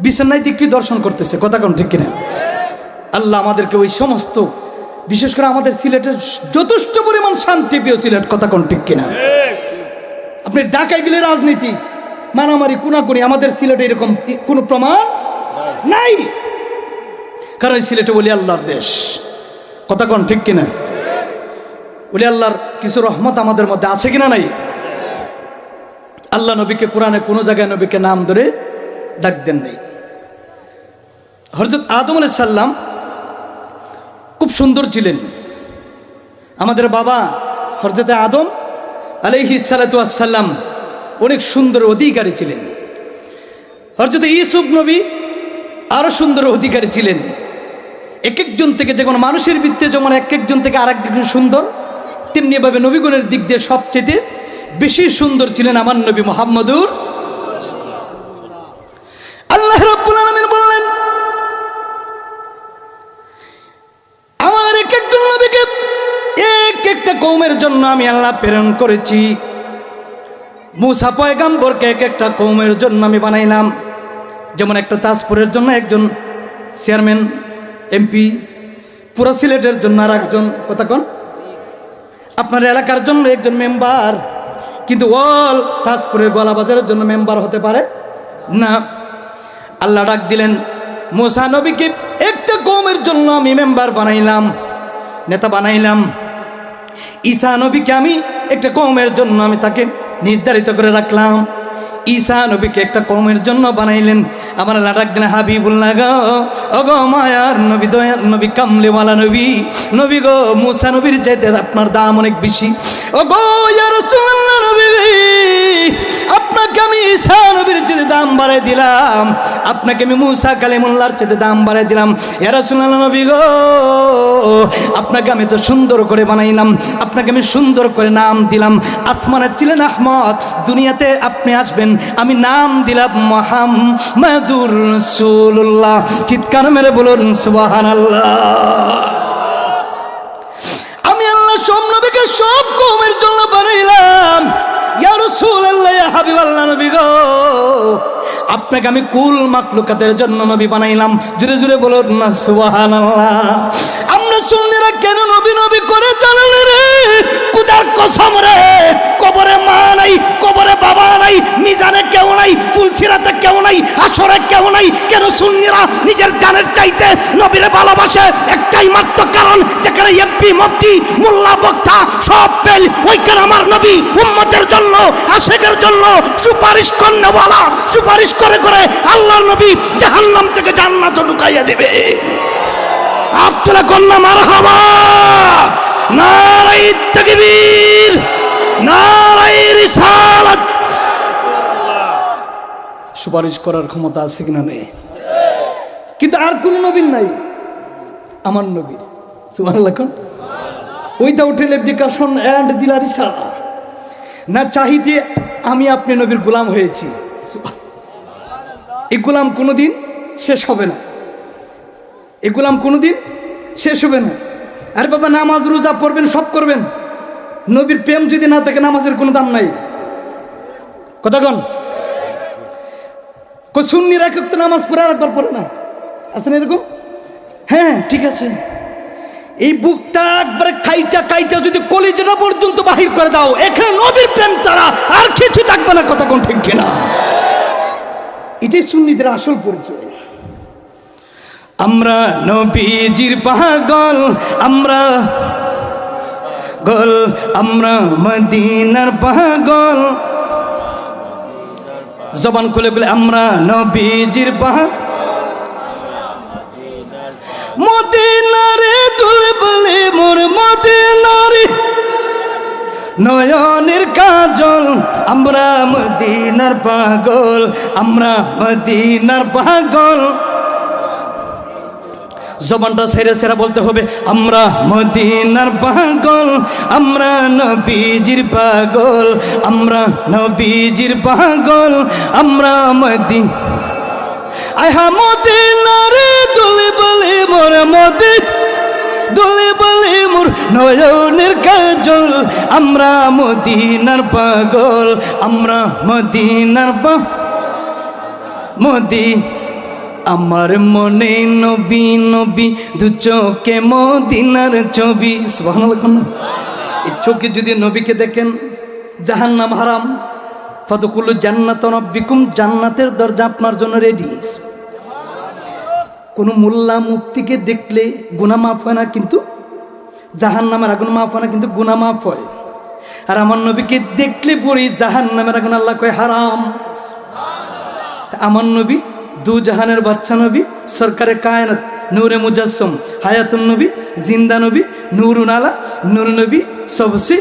বিচার নাই দিকে দর্শন করতেছে, কথা কোন ঠিক কিনা? আল্লাহ আমাদেরকে ওই সমস্ত, বিশেষ করে আমাদের সিলেটের যথেষ্ট পরিমাণ শান্তিপ্রিয় সিলেট, কথা কোন ঠিক কিনা? আপনি ঢাকায় গেলে রাজনীতি মারামারি কুনাকুনি, আমাদের সিলেটে এরকম কোনো প্রমাণ নাই, কারণ এই সিলেটে ওলি আল্লাহর দেশ, কথা কোন ঠিক কিনা? ওলি আল্লাহর কিছু রহমত আমাদের মধ্যে আছে কিনা নাই? আল্লাহ নবীকে কোরআনে কোনো জায়গায় নবীকে নাম ধরে ডাক দেন নাই। হযরত আদম আলাইহিস সালাম খুব সুন্দর ছিলেন। আমাদের বাবা হযরত আদম আলাইহিস সালাতু ওয়াস সালাম অনেক সুন্দর অধিকারী ছিলেন। হযরত ইউসুফ নবী আরো সুন্দর অধিকারী ছিলেন। এক একজন থেকে, যেমন মানুষের ভিত্তিতে যেমন এক একজন থেকে আরেকজন সুন্দর, তেমনি এভাবে নবীগণের দিক দিয়ে সবচেয়ে বেশি সুন্দর ছিলেন আমার নবী মুহাম্মদুর। আল্লাহ রাব্বুল আলামিন বললেন, আমার এক একজন নবীকে এক একটা কওমের জন্য আমি আল্লাহ প্রেরণ করেছি। মূসা পয়গম্বরকে এক একটা কওমের জন্য আমি বানাইলাম। যেমন একটা তাজপুরের জন্য একজন চেয়ারম্যান এমপি, পুরা সিলেটের জন্য আর একজন, কথা কোন? আপনার এলাকার জন্য একজন মেম্বার, কিন্তু অল তাজপুরের গলাবাজারের জন্য মেম্বার হতে পারে না। আল্লাহ ডাক দিলেন, মূসা নবীকে একটা কওমের জন্য আমি মেম্বার বানাইলাম, নেতা বানাইলাম। ঈসা নবীকে আমি একটা কওমের জন্য আমি তাকে নির্ধারিত করে রাখলাম। ঈসা নবীকে একটা কওমের জন্য বানাইলেন। আমার আল্লাহ ডাক দিলেন, হাবিবুল্লাহ গো, ও গো মায়ার নবী, দয়ার নবী, কামলিওয়ালা নবী, নবী গো, মূসা নবীর চাইতে আপনার দাম অনেক বেশি। ও গো ইয়া রাসূলুল্লাহ নবী, আপনাকে আমি ঈসা নবীর চাইতে দাম বাড়াই দিলাম, আপনাকে আমি মূসা কালিমুল্লাহর চাইতে দাম বাড়াই দিলাম। ইয়া রাসূলুল্লাহ নবী গো, আপনাকে আমি তো সুন্দর করে বানাইলাম, আপনাকে আমি সুন্দর করে নাম দিলাম। আসমানের ছিলেন আহমদ, দুনিয়াতে আপনি আসবেন, আমি নাম দিলাম মুহাম্মাদুর রাসূলুল্লাহ। চিৎকার মেরে বলুন সুবহানাল্লাহ। আমি আল্লাহ সব নবীকে সব কওমের জন্য বানাইলাম। ইয়া রাসূলুল্লাহ, ইয়া হাবিবাল্লাহ নবী গো, আপনাকে আমি কুল মাখলুকাতের জন্য নবী বানাইলাম। জোরে জোরে বলুন না সুবহানাল্লাহ। আমরা সুন্নিরা কেন নবী নবী করে চালালে রে? কুদার কসম রে, কবরে মা নাই, কবরে বাবা নাই, মিজানে কেউ নাই, ফুলছিরাতে কেউ নাই, আসরে কেউ নাই। কেন সুন্নিরা নিজের জানের চাইতে নবীরে ভালোবাসে? একটাই মাত্র কারণ, যেখানে এমপি মন্ত্রী মোল্লা বক্তা সব পেল, ওইখানে আমার নবী উম্মতের জন্য, আশিকের জন্য সুপারিশ করনেওয়ালা, সুপারিশ করে করে আল্লাহর নবী জাহান্নাম থেকে জান্নাতে ঢুকাইয়া দিবে। আব্দুল্লাহ কন্যা মারহাবা, নারায়ে তাকবীর, নারায়ে রিসালাত। সুপারিশ করার ক্ষমতা আছে কিনা? নেই, কিন্তু আর কোন নবীর নাই, আমার নবীর। সুবহানাল্লাহ। উইদাউট এপ্লিকেশন এন্ড দিলা রিসালা, না চাহিতে আমি আপনি নবীর গোলাম হয়েছি। এই গোলাম কোনোদিন শেষ হবে না, এই গোলাম কোনোদিন শেষ হবে না। আরে বাবা, নামাজ রোজা পড়বেন, সব করবেন, নবীর প্রেম যদি না থাকে নামাজের কোনো দাম নাই। কথা কন? সুন্নিরা তো নামাজ পড়ে আর একবার পড়ে না, আছে না এরকম? হ্যাঁ ঠিক আছে, এই বুকটা একবারে কাইটা কাইটা যদি কলিজাটা পর্যন্ত বাহির করে দাও, এখানে নবীর প্রেম তারা আর কিছু থাকবে না। কথা কোন ঠিক কিনা? এটাই সুন্নিদের আসল পরিচয়। আমরা নবীজির পাগল, আমরা গোল আমরা মদিনার পাগল জবান খুলে খুলে আমরা নবীজির পাগল মদিনারে দুল বলে মোর মদিনারে নয়নের কাজল আমরা মদিনার পাগল আমরা মদিনার পাগল জবানটা ছেড়ে ছেড়ে বলতে হবে আমরা মদিনার পাগল আমরা নবীজির পাগল আমরা নবীজির পাগল আমরা আহা মদিনারে দুলে বলে মোর দুলে বলে মোর নয়নের কাজল আমরা মদিনার পাগল আমরা মদিনার আমার মনে নবী নবী দু চোখে মদিনার ছবি সুবহানাল্লাহ। এই চোখে যদি নবীকে দেখেন জাহান্নাম হারাম ফাদখুলু জান্নাতা রাব্বিকুম জান্নাতের দরজা আপনার জন্য রেডি। কোন মোল্লা মুফতিকে দেখলে গুনাহ মাফ হয় না, কিন্তু জাহান্নামের আগুন মাফ হয় না, কিন্তু গুনাহ মাফ হয়। আর আমার নবীকে দেখলে পরে জাহান্নামের আগুন আল্লাহ কয় হারাম। আমার নবী দু জাহানের বাচ্চা নবী, সরকারে কায়নাত, নূরে মুজাসসম, হায়াতুন নবী, জিন্দা নবী, নূরুন আলা নূর নবী, সবসে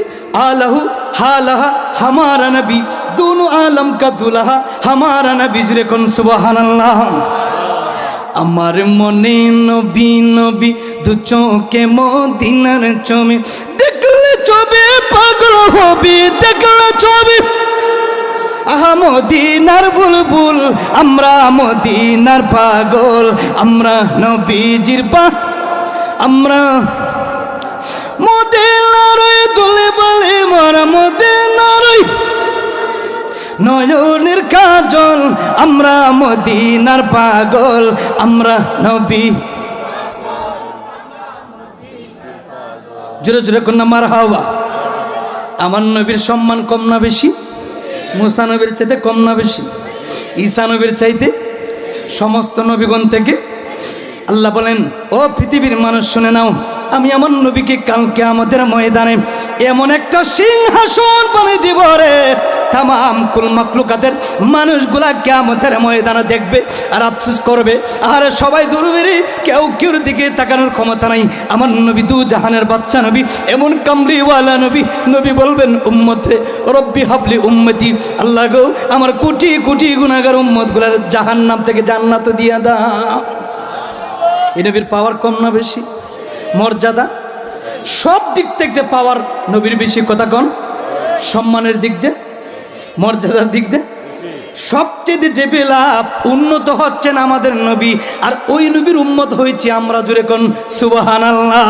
আলাহু হালাহা হামারা নবী, दोनों आलम का दुल्हा हमारा नबी जुरे कौन सुबहानाल्लाह। আমার মনে নবী নবী দু চোখে মদিনার ছবি দেখলে ছবি পাগল হবি দেখলে ছবি আহা মদিনার বুলবুল আমরা মদিনার পাগল আমরা নবীজির আমরা মদিনার দুলে বলে মোরা মদিনার নয়নের কাজল আমরা মদিনার পাগল আমরা নবী জোরে জোরে কন্যা মারহাবা। আমার নবীর সম্মান কম না বেশি? মুসা নবীর চাইতে কম না বেশি? ঈসা নবীর চাইতে? সমস্ত নবীগণ থেকে আল্লাহ বলেন ও পৃথিবীর মানুষ শুনে নাও, আমি আমার নবীকে কালকে আমাদের ময়দানে এমন একটা সিংহাসন বানিয়ে দিব রে, তামাম কুল মাখলুকাতের মানুষগুলা কিয়ামতের ময়দানে দেখবে আর আফসোস করবে, আরে সবাই দূরবেরি, কেউ কেউর দিকে তাকানোর ক্ষমতা নাই। আমার নবী দু জাহানের বাচ্চা নবী, এমন কামলিওয়ালা নবী, নবী বলবেন উম্মত রে রব্বি হাবলি উম্মতি, আল্লাহ গো আমার কোটি কোটি গুনাহগার উম্মতগুলার জাহান্নাম থেকে জান্নাত দিয়া দাও। এই নবীর পাওয়ার কম না বেশি? মর্যাদা সব দিক থেকে পাওয়ার নবীর বেশি। কথা কন, সম্মানের দিক দিয়ে, মর্যাদার দিক দিয়ে সবচেয়ে ডেভেলপ উন্নত হচ্ছেন আমাদের নবী, আর ওই নবীর উম্মত হয়েছি আমরা। জুড়ে কোন সুবহানাল্লাহ।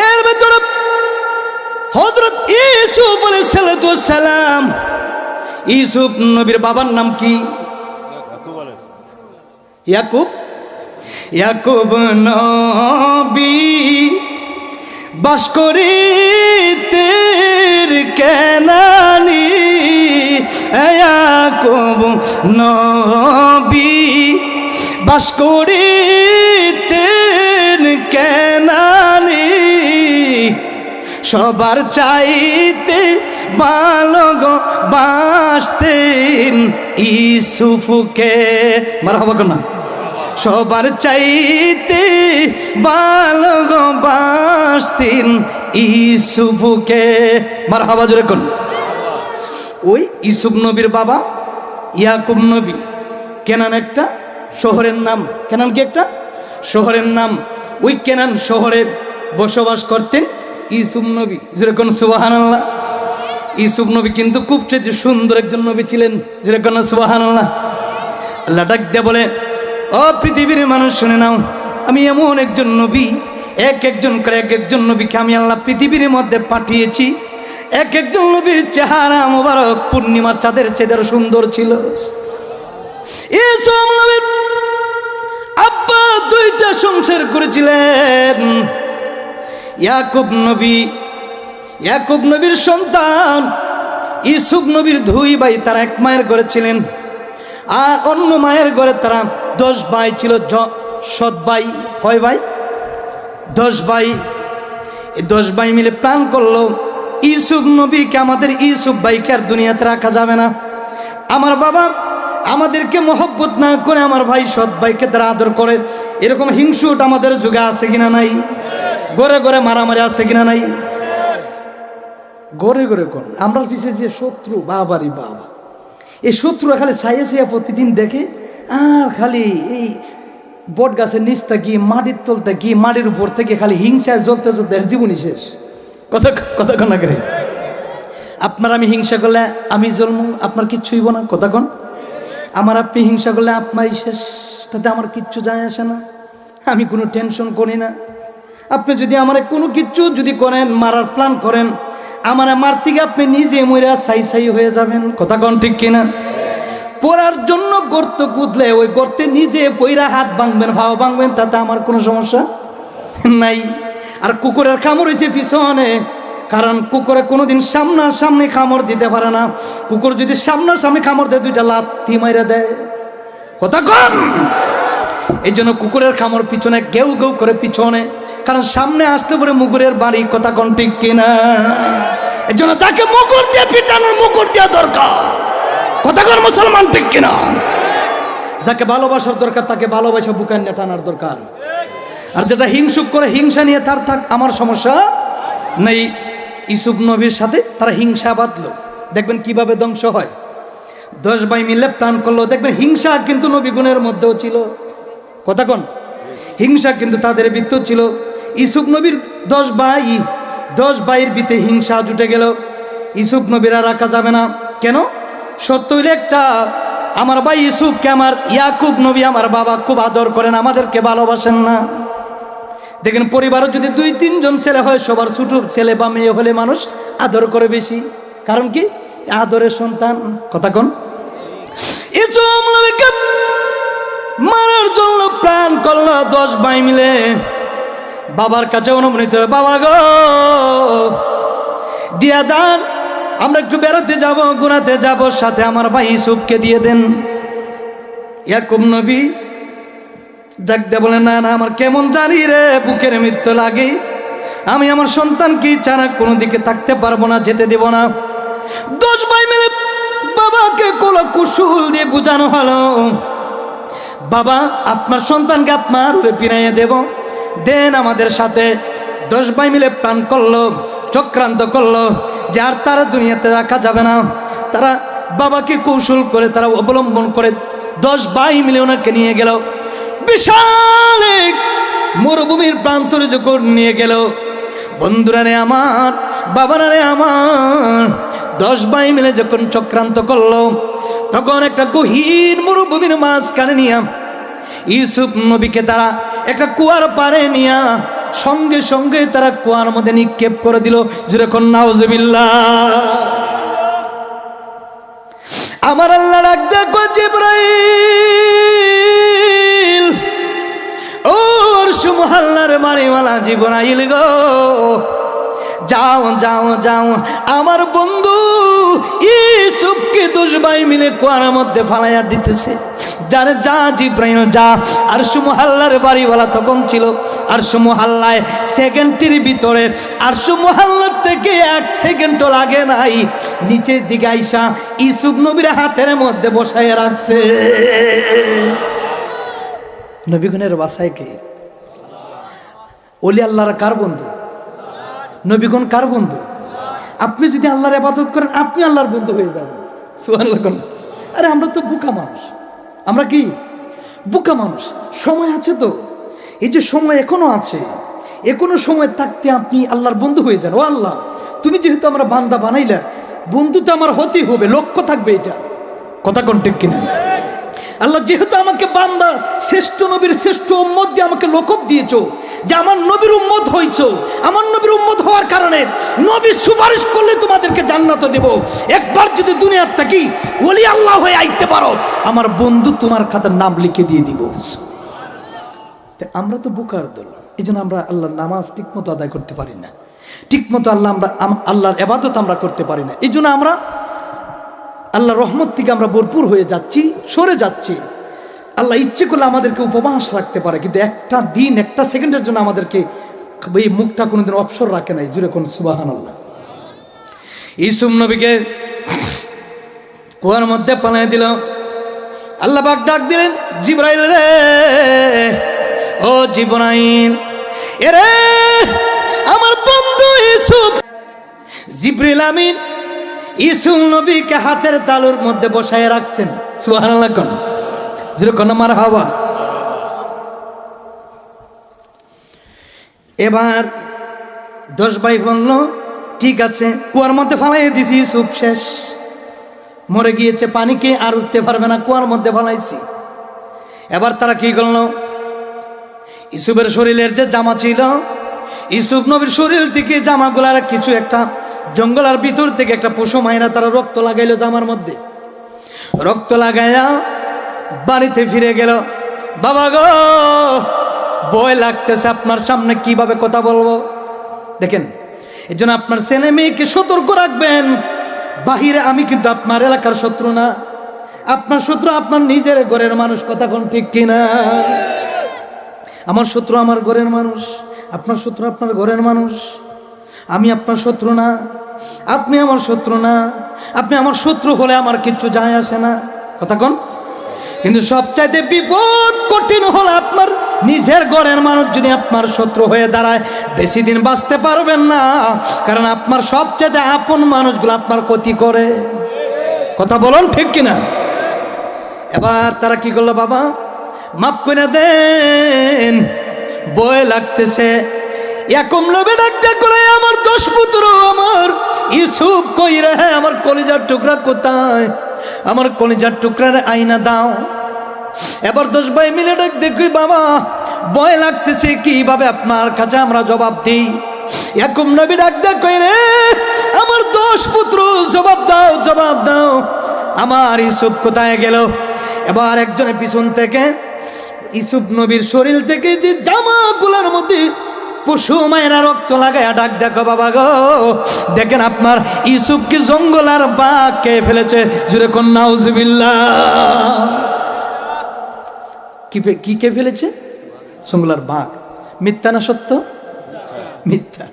এর ভেতরে হযরত ইউসুফ আলাইহিস সালাম, ইউসুফ নবীর বাবার নাম কি? ইয়াকুব। ইয়াকুব নবী বাস করিতে কেনানি, ইয়াকুব নবী বাস করিতে কেনানি, সবার চাইতে ভালো গো বাসতেন ইউসুফকে। মারহাবা কন্যা। সবার চাইতে ভালো গো বাসতেন ইউসুফকে। মারহাবা জোরে কোন। ওই ইউসুফ নবীর বাবা ইয়াকুব নবী। কেনান একটা শহরের নাম। কেনান কি একটা শহরের নাম? ওই কেনান শহরে বসবাস করতেন ইউসুফ নবী। যেরকম সুবহানাল্লাহ। ইউসুফ নবী কিন্তু খুব সুন্দর একজন নবী ছিলেন। যেরকম সুবহানাল্লাহ। আল্লাহ ডাক দিয়ে বলে ও পৃথিবীর মানুষ শুনে নাও, আমি এমন একজন নবী, এক একজন করে এক একজন নবীকে আমি আল্লাহ পৃথিবীর মধ্যে পাঠিয়েছি। এক একজন নবীর চেহারা মোবারক পূর্ণিমার চাঁদের চেয়ে সুন্দর ছিল। ইউসুফ নবীর আব্বা দুইটা সংসার করেছিলেন। ইয়াকুব নবী, ইয়াকুব নবীর সন্তান ইউসুফ নবীর দুই ভাই, তারা এক মায়ের ঘরে ছিলেন, আর অন্য মায়ের ঘরে তারা 10 ভাই ছিল। সৎ ভাই কয় ভাই? 10 ভাই, এই 10 ভাই মিলে প্ল্যান করলো ইউসুফ নবীকে, আমাদের ইউসুফ ভাইকে আর দুনিয়াতে রাখা যাবে না। আমার বাবা আমাদেরকে মহব্বত না করে আমার ভাই সৎ ভাইকে তারা আদর করে, এরকম হিংসুট আমাদের যুগে আছে কিনা নাই? গড়ে গড়ে মারামারি আছে কিনা নাই? গড়ে গড়ে কোন আমরা পিছিয়ে যে শত্রু, বাবারি বাবা, এই শত্রুরা খালি ছাইয়া ছাইয়া প্রতিদিন দেখে, আর খালি এই বট গাছের নিচ থেকে, মাটির তল থেকে, মাটির উপর থেকে খালি হিংসায় জ্বলতে জ্বলতে জীবনই শেষ। কথা কন না করে আপনার আমি হিংসা করলে আমি জ্বলমু, আপনার কিচ্ছু হইব না। কথা কন আমার আপনি হিংসা করলে আপনারই শেষ, তাতে আমার কিচ্ছু যায় আসে না, আমি কোনো টেনশন করি না। আপনি যদি আমার কোনো কিচ্ছু যদি করেন, মারার প্ল্যান করেন, আমার মারতে গিয়ে আপনি নিজে মইরা ছাই ছাই হয়ে যাবেন। কথা কন ঠিক কিনা? পড়ার জন্য গর্ত কুদলে ওই গর্তে নিজে পইরা হাত ভাঙবেন, ভাও ভাঙবেন, তাতে আমার কোনো সমস্যা নাই। আর কুকুরের কামড় হয়েছে পিছনে, কারণ কুকুরে কোনোদিন সামনাসামনি কামড় দিতে পারে না। কুকুর যদি সামনাসামনি কামড় দেয়, 2টা লাথি মাইরা দেয়। কথা কন এই জন্য কুকুরের কামড় পিছনে, গেউ গেউ করে পিছনে, কারণ সামনে আসতে পারে মুগুরের বাড়ি। কথা কন ঠিক কিনা? এই জন্য তাকে মুগুর দিয়ে পিটানোর, মুগুর দেওয়া দরকার। কথা কন মুসলমান ঠিক কিনা? যাকে ভালোবাসার দরকার তাকে ভালোবাসা বুকান নিয়ে টানার দরকার। আর যেটা হিংসুক করে, হিংসা নিয়ে তার থাক, আমার সমস্যা নেই। ইউসুফ নবীর সাথে তারা হিংসা বাঁধলো, দেখবেন কিভাবে ধ্বংস হয়। 10 ভাই মিলে প্ল্যান করলো, দেখবেন হিংসা কিন্তু নবী গুণের মধ্যেও ছিল। কথা কন হিংসা কিন্তু তাদের ভিতর ছিল। ইউসুফ নবীর 10 ভাইয়ের ভিতরে হিংসা জুটে গেল। ইউসুফ নবীর আর রাখা যাবে না। কেন? সত্য হইলে একটা, আমার ভাই ইউসুফকে আমার ইয়াকুব নবী আমার বাবা খুব আদর করেন, আমাদেরকে ভালোবাসেন না। দেখেন পরিবারও যদি 2-3 জন ছেলে হয়, সবার ছোট ছেলে বা মেয়ে হলে মানুষ আদর করে বেশি। কারণ কি? আদরের সন্তান। কথা কন ইউসুফ নবীকে মারার জন্য প্ল্যান করলো 10 ভাই মিলে। বাবার কাছে অনুমোদিত, বাবা গো দিয়া দান, আমরা একটু বেরোতে যাব, ঘুরাতে যাব, সাথে আমার ভাই ইউসুফকে দিয়ে দেন। ইয়াকুব নবী ডাক দিয়ে বলেন, না না, আমার কেমন জানি রে, বুকের মৃত্যু লাগে, আমি আমার সন্তানকে ছাড়া কোনো দিকে থাকতে পারবো না, যেতে দেব না। 10 ভাই মিলে বাবাকে কোলা কুশল দিয়ে বুঝানো হলো, বাবা আপনার সন্তানকে আপনার উড়ে ফিরাইয়ে দেব, দেন আমাদের সাথে। 10 ভাই মিলে প্ল্যান করলো, চক্রান্ত করলো যে আর তারা দুনিয়াতে রাখা যাবে না। তারা বাবাকে কৌশল করে তারা অবলম্বন করে 10 ভাই মিলে ওনাকে নিয়ে গেল বিশাল এক মরুভূমির প্রান্তরে। যখন নিয়ে গেল, বন্ধুরা রে আমার, বাবারা রে আমার, 10 ভাই মিলে যখন চক্রান্ত করলো, তখন একটা গহীন মরুভূমির মাঝখানে নিয়ে ইউসুফ নবীকে তারা একটা কুয়ার পাড়ে নিয়ে সঙ্গে সঙ্গে তারা কুয়ার মধ্যে নিক্ষেপ করে দিল। যেরকম নাউজুবিল্লাহ। আমার আল্লাহ ডাক দেখো, জিবরাইল, ওর সুমহাল্লার বাড়িওয়ালা জিবরাইল গো, যাও যাও যাও, আমার বন্ধু ইউসুফকে 10 ভাই মিলে কুয়ার মধ্যে ফালাইয়া দিতেছে। যারে যা জিবরাইল যা। আর সুমহাল্লার বাড়িওয়ালা তখন ছিল আর সুমহাল্লায় সেকেন্ডের ভিতরে, আর সুমহাল্লার থেকে 1 সেকেন্ডও লাগে নাই, নিচের দিকে আইসা ইউসুফ নবীর হাতের মধ্যে বসায় রাখছে। নবীগণের বাসায় কে? ওলি আল্লাহর কার বন্ধু? নবীগণ কার বন্ধু? আপনি যদি আল্লাহর ইবাদত করেন, আপনি আল্লাহর বন্ধু হয়ে যাবেন। সুবহানাল্লাহ। আরে আমরা তো বোকা মানুষ, আমরা কি বোকা মানুষ। সময় আছে তো, এই যে সময় এখনো আছে, এখনো সময় থাকতে আপনি আল্লাহর বন্ধু হয়ে যান। ও আল্লাহ, তুমি যেহেতু আমরা বান্দা বানাইলা, বন্ধু তো আমার হতেই হবে, লক্ষ্য থাকবে এটা। কথা কোন ঠিক কিনা? আল্লাহ যেহেতু আমাকে বান্দা শ্রেষ্ঠ নবীর শ্রেষ্ঠ উম্মত দিয়ে আমাকে লকব দিয়েছো, যে আমার নবীর উম্মত হইছো, আমার নবীর উম্মত হওয়ার কারণে নবীর সুপারিশ করলে তোমাদেরকে জান্নাত দেব। একবার যদি দুনিয়ার থাকি ওলি আল্লাহ হয়ে আইতে পারো, আমার বন্ধু তোমার খাতার নাম লিখে দিয়ে দিব। আমরা তো বোকার দল, এই জন্য আমরা আল্লাহর নামাজ ঠিক মতো আদায় করতে পারি না, ঠিক মতো আল্লাহর ইবাদত আমরা করতে পারি না। এই জন্য আমরা আল্লাহর রহমত থেকে আমরা ভরপুর হয়ে যাচ্ছি, সরে যাচ্ছি। আল্লাহ ইচ্ছে করলে আমাদেরকে উপবাস রাখতে পারে, কিন্তু একটা দিন, একটা সেকেন্ডের জন্য আমাদেরকে এই মুখটা কোনোদিন অবসর রাখে নাই, জুড়ে কোন সুবহানাল্লাহ। ইউসুফ নবীকে কুয়ার মধ্যে পালাই দিল। আল্লাহ পাক ডাক দিলেন, জিবরাইল রে, ও জিবরাইল, এরে আমার বন্ধু ইউসুফ। জিবরিল আমিন ইউসুফ নবীকে হাতের তালুর মধ্যে বসায় রাখছেন। সুবহানাল্লাহ কোন, জুড়ে কোন মারহাবা। এবার 10 ভাই বলল, ঠিক আছে, কুয়ার মধ্যে ফালাইয়ে দিছি, ইউসুফ শেষ, মরে গিয়েছে, পানিকে আর উঠতে পারবে না, কুয়ার মধ্যে ফালাইছি। এবার তারা কি করলো, ইউসুফের শরীরের যে জামা ছিল, ইউসুফ নবীর শরীর থেকে জামাগুলার কিছু একটা জঙ্গলের ভিতর থেকে একটা পশু মাইরা তারা রক্ত লাগাইলো জামার মধ্যে। রক্ত লাগাইয়া বাড়িতে ফিরে গেল। বাবা গো, ভয় লাগতেছে, আপনার সামনে কিভাবে কথা বলবো। দেখেন, এই জন্য আপনার ছেলে মেয়েকে সতর্ক রাখবেন। বাহিরে আমি কিন্তু আপনার এলাকার শত্রু না, আপনার শত্রু আপনার নিজের ঘরের মানুষ। কথা কোন ঠিক কিনা? আমার শত্রু আমার ঘরের মানুষ, আপনার শত্রু আপনার ঘরের মানুষ। আমি আপনার শত্রু না, আপনি আমার শত্রু না। আপনি আমার শত্রু হলে আমার কিচ্ছু যায় আসে না। কথা কোন? কিন্তু সবচাইতে বিপদ কঠিন হলো আপনার নিজের ঘরের মানুষ যদি আপনার শত্রু হয়ে দাঁড়ায়, বেশি দিন বাঁচতে পারবেন না। কারণ আপনার সবচাইতে আপন মানুষগুলো আপনার ক্ষতি করে। কথা বলুন ঠিক কিনা? এবার তারা কি করলো, বাবা মাফ করে দেন, ভয় লাগতেছে। এরকম লোভে ডাকতে করে, আমার 10 পুত্র, আমার ইউসুফ কই রে, আমার কলিজার টুকরা কোথায়, আমার কলিজার টুকরার আয়না দাও। এবার 10 ভাই মিলে ডাক দেখি, বাবা ভয় লাগতেছে, কিভাবে আপনার কাছে আমরা জবাব দিই। এরকম নবী ডাক কই রে, আমার 10 পুত্র, জবাব দাও, জবাব দাও, আমার ইউসুফ কোথায় গেল। এবার একজনের পিছন থেকে ইউসুফ নবীর শরীর থেকে যে জামাগুলোর মধ্যে পশু মায়েরা রক্ত লাগায় ডাক দেখো, বাবা গো, দেখেন আপনার ইউসুফকে জঙ্গলার বাঘ খেয়ে ফেলেছে। জুড়ে কোন নাউজুবিল্লাহ। কি খেয়ে ফেলেছে? জঙ্গলার বাঘ। মিথ্যা না সত্য? মিথ্যা।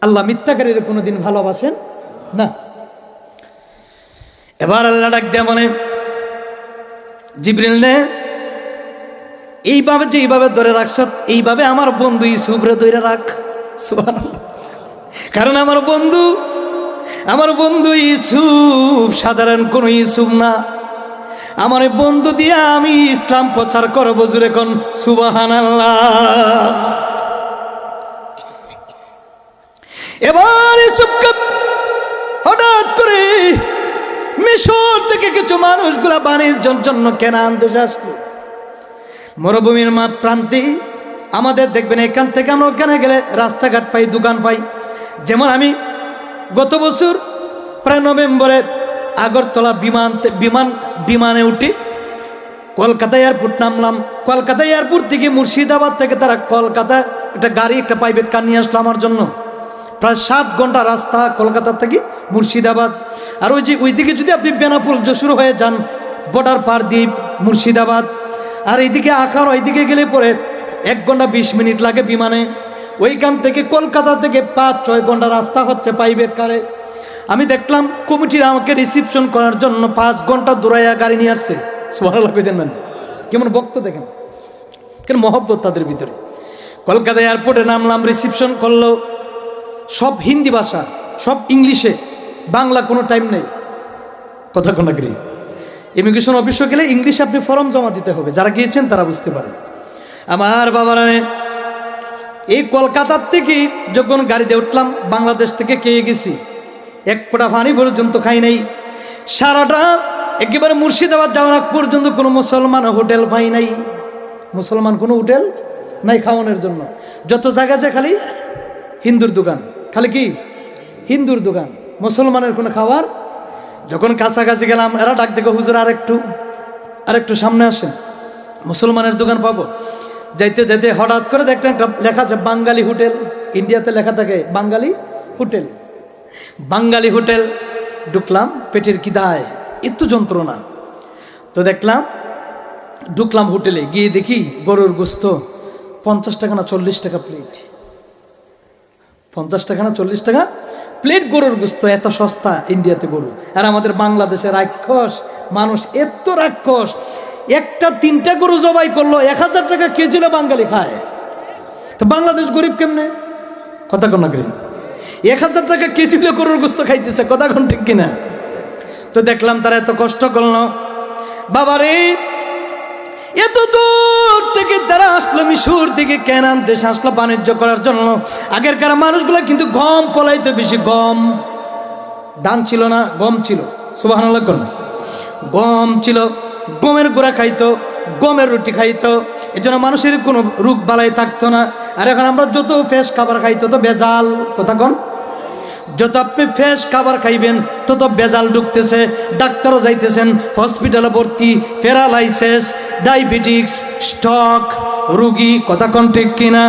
আল্লাহ মিথ্যাকারীর কোনোদিন ভালোবাসেন না। এবার আল্লাহ ডাক দেয়া মনে, জিবরিল নে, এইভাবে যে এইভাবে ধরে রাখছ, এইভাবে আমার বন্ধু ইউসুফরে ধরে রাখ। সুবহানাল্লাহ। কারণ আমার বন্ধু ইউসুফ সাধারণ কোন ইউসুফ না। আমার বন্ধু দিয়া আমি ইসলাম প্রচার করবো। জুড়ে কোন সুবহানাল্লাহ। এবার ইউসুফকে হঠাৎ করে মিশর থেকে কিছু মানুষগুলা বাণিজ্যের জন্য কেনান দেশে আসলো। মরুভূমির মাঠ প্রান্তে আমাদের দেখবেন, এখান থেকে আমরা ওখানে গেলে রাস্তাঘাট পাই, দোকান পাই। যেমন আমি গত বছর প্রায় নভেম্বরে আগরতলা বিমানে উঠি কলকাতা এয়ারপোর্ট নামলাম। কলকাতা এয়ারপোর্ট থেকে মুর্শিদাবাদ থেকে তারা কলকাতা একটা গাড়ি, একটা প্রাইভেট কার নিয়ে আসলো আমার জন্য। প্রায় 7 ঘন্টা রাস্তা কলকাতা থেকে মুর্শিদাবাদ। আর ওইদিকে যদি আপনি বেনাপুল যশোর হয়ে যান, বর্ডার পার দিয়ে মুর্শিদাবাদ। আর এইদিকে আখার, ওইদিকে গেলে পরে 1 ঘন্টা 20 মিনিট লাগে বিমানে। ওইখান থেকে কলকাতা থেকে 5-6 ঘন্টা রাস্তা হচ্ছে প্রাইভেট কারে। আমি দেখলাম কমিটির আমাকে রিসিপশন করার জন্য 5 ঘন্টা দৌড়াইয়া গাড়ি নিয়ে আসছে। সুবহানাল্লাহ কইতেন না? কেমন বক্ত দেখেন, কেন মহব্বত তাদের ভিতরে। কলকাতা এয়ারপোর্টে নামলাম, রিসিপশন করলো। সব হিন্দি ভাষা, সব ইংলিশে, বাংলা কোনো টাইম নেই। কথা কোন নাকি? ইমিগ্রেশন অফিসে গেলে ইংলিশে আপনি ফর্ম জমা দিতে হবে, যারা গিয়েছেন তারা বুঝতে পারেন। আমার বাবারা, এই কলকাতার থেকে যখন গাড়িতে উঠলাম, বাংলাদেশ থেকে খেয়ে গেছি, 1 ফোঁটা পানি পর্যন্ত খাই নাই। সারাটা একেবারে মুর্শিদাবাদ যাওয়ার আগ পর্যন্ত কোনো মুসলমান হোটেল পাই নাই। মুসলমান কোনো হোটেল নাই খাওয়ানোর জন্য। যত জায়গা যে খালি হিন্দুর দোকান, খালি কি হিন্দুর দোকান, মুসলমানের কোনো খাবার। যখন কাছাকাছি গেলাম, এরা ডাক দেখো, হুজুর আরেকটু সামনে আসেন, মুসলমানের দোকান পাবো। যাইতে যাইতে হঠাৎ করে দেখলাম একটা লেখা আছে বাঙালি হোটেল। ইন্ডিয়াতে লেখা থাকে বাঙালি হোটেল। বাঙালি হোটেল ঢুকলাম, পেটের খিদায় একটু যন্ত্রণা। তো দেখলাম, ঢুকলাম হোটেলে, গিয়ে দেখি গরুর গোস্ত 50 টাকা না 40 টাকা প্লেট। 50 টাকা না 40 টাকা প্লেট গরুর গোস্ত, এত সস্তা ইন্ডিয়াতে গরু। আর আমাদের বাংলাদেশে রাক্ষস মানুষ, এত রাক্ষস, একটা 3টা গরু জবাই করলো 1000 টাকা কেজি বাঙালি খায়। তো বাংলাদেশ গরিব কেমনে? কথা কোন না, 1000 টাকা কেজি গরুর গোস্ত খাইতেছে, কথা কোন ঠিক কিনা? তো দেখলাম তারা এত কষ্ট করলো, বাবারে এত দূর থেকে তারা আসলো, মিশর থেকে কেনান দেশে আসলো বাণিজ্য করার জন্য। আগেরকার মানুষগুলো কিন্তু গম ফলাইতো বেশি, গম, ধান ছিল না, গম ছিল। সুবহানাল্লাহ, গম ছিল, গমের গুঁড়া খাইতো, গমের রুটি খাইতো, এই জন্য মানুষের কোনো রোগ বালাই থাকতো না। আর এখন আমরা যত ফ্রেশ খাবার খাইতো তো বেজাল, কথা কন, যত আপনি ফ্রেশ খাবার খাইবেন তত বেজাল ঢুকতেছে। ডাক্তারও যাইতেছেন, হসপিটালে ভর্তি, প্যারালাইসিস, ডায়াবেটিক্স, স্ট্রোক রুগী, কথা কোন ঠিক কিনা?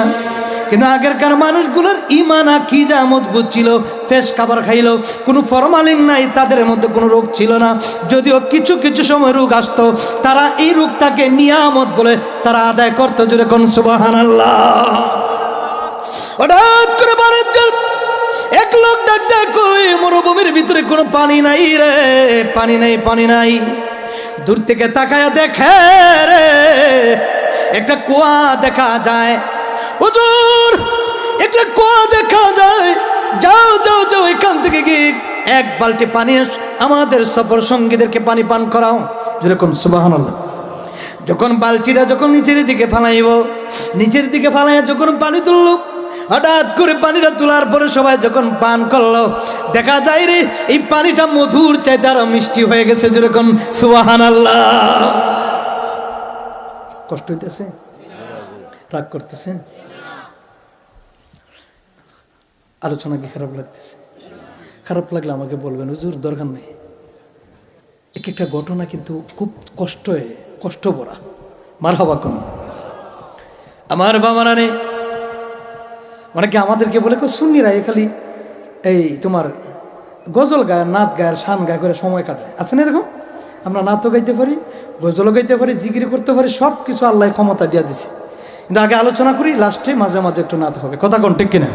কিন্তু আগেরকার মানুষগুলোর ইমান আকীদা মজবুত ছিল, ফ্রেশ খাবার খাইলো, কোনো ফরমালিন নাই, তাদের মধ্যে কোনো রোগ ছিল না। যদিও কিছু কিছু সময় রোগ আসতো, তারা এই রোগটাকে নিয়ামত বলে তারা আদায় করতো। জোরে কোন সুবহানাল্লাহ। হঠাৎ করে এক লোক ডাক দেয়, কই মরুভূমির ভিতরে কোনো পানি নাই রে, পানি নাই, পানি নাই। দূর থেকে তাকায়া দেখে রে একটা কুয়া দেখা যায়। হুজুর একটা কুয়া দেখা যায়, যাও যাও যাও, এখান থেকে গিয়ে 1 বালতি পানি আমাদের সফর সঙ্গীদেরকে পানি পান করাও। যেরকম সুবহানাল্লাহ। যখন বালতিটা যখন নিচের দিকে ফালাইব, নিচের দিকে ফালাইয়া যখন পানি তুলল, হঠাৎ করে পানিটা তোলার পরে সবাই যখন পান করলো, দেখা যায় রে এই পানিটা মধুর চাইতে আরো মিষ্টি হয়ে গেছে। যেরকম সুবহানাল্লাহ। কষ্ট হইতেছে? রাগ করতেছেন? আলোচনা কি খারাপ লাগতেছে? খারাপ লাগলে আমাকে বলবেন, হুজুর দরকার নেই। এক একটা ঘটনা কিন্তু খুব কষ্ট ভরা। মারহাবা কোন আমার বাবারা রে, অনেকে আমাদেরকে বলে সুন্নিরা খালি এই তোমার গজল গায়, নাত গায়ের, শান গায় করে সময় কাটায়। আছে না এরকম? আমরা নাতও গাইতে পারি, গজলও গাইতে পারি, জিকির করতে পারি, সব কিছু আল্লাহ ক্ষমতা দিয়ে দিছে। কিন্তু আগে আলোচনা করি, লাস্টে মাঝে মাঝে একটু নাত হবে, কথা কোন ঠিক কিনা?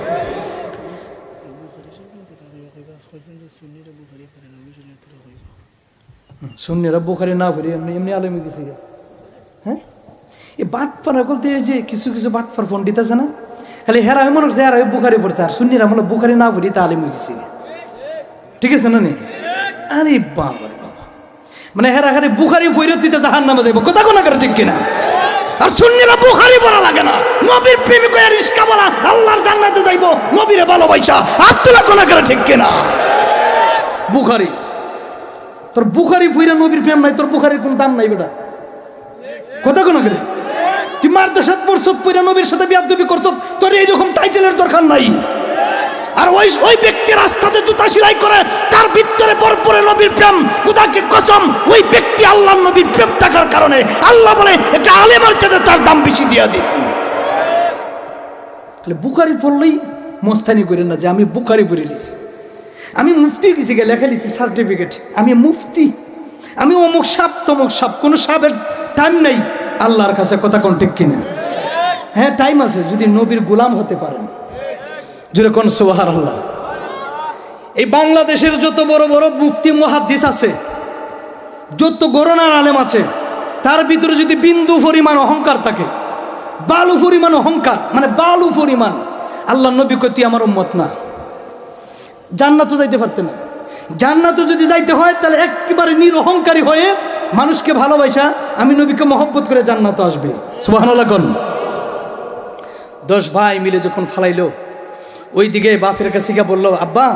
সুন্নিরা বুখারি না পড়ি এমনি এমনি আলেমে গেছি। হ্যাঁ, এই বাটপাড়া বলতে যে কিছু কিছু বাটপার পণ্ডিত আছে না, খালি হেরা মনে হচ্ছে হেরা বুখারি পড়ছে, আর সুন্নিরা মনে বুখারি না পড়ি তা আলেমে গেছি। ঠিক আছে না? আরে বাবা বাবা, মানে হেরা খালি বুখারি পড়ে তুই তো জাহান্নামে যাইব, কথা কোনা করে ঠিক কিনা? আর সুন্নিরা বুখারি পড়া লাগে না, নবীর প্রেমিক হয়ে রিস্কা বলা, আল্লাহর জান্নাতে যাইব নবীরে ভালোবাসা, আব্দুল্লাহ কোনা করে ঠিক কিনা? বুখারি, তোর বুখারি পড়া নবীর প্রেম নাই, তোর বুখারির কোন দাম নাই বেটা, কথা কোনা করে? তুই মাদ্রাসাত পড়ছত, পড়া নবীর সাথে বিয়াদবি করছত, তোর এইরকম টাইটেলের দরকার নাই। আর ওই ব্যক্তি রাস্তাতে জুতা সেলাই করে, তার ভিতরে ভরপুরে নবীর প্রেম, খোদাকে কসম ওই ব্যক্তি আল্লাহর নবীর প্রেম থাকার কারণে আল্লাহ বলে এটা আলেমের চাইতে তার দাম বেশি দিয়া দিছি। বুখারি পড়লেই মস্তানি করেন না যে আমি বুখারি পড়ে লিছি, আমি মুফতি গেছি, লেখা লিছি সার্টিফিকেট, আমি মুফতি, আমি অমুক সাপ তমুক সাপ, কোনো সাপের টাইম নাই আল্লাহর কাছে, কথা কোন ঠিক কিনা? হ্যাঁ টাইম আছে, যদি নবীর গোলাম হতে পারেন। জুড়ে কোন সুবহানাল্লাহ। এই বাংলাদেশের যত বড় বড় মুফতি মুহাদ্দিস আছে, যত গরনার আলেম আছে, তার ভিতরে যদি বিন্দু পরিমাণ অহংকার থাকে, বালু পরিমাণ অহংকার, মানে বালু পরিমাণ, আল্লাহ নবী কতি আমার উম্মত না, জান্নাতও যাইতে পারতেন না। জান্নাতও যদি যাইতে হয় তাহলে একেবারে নিরহংকারী হয়ে মানুষকে ভালোবাসা, আমি নবীকে মহব্বত করে জান্নাতও আসবে। সুবহানাল্লাহ কোন? 10 ভাই মিলে যখন ফালাইলো, ওইদিকে বাপের কাছে গিয়ে বললো, আব্বা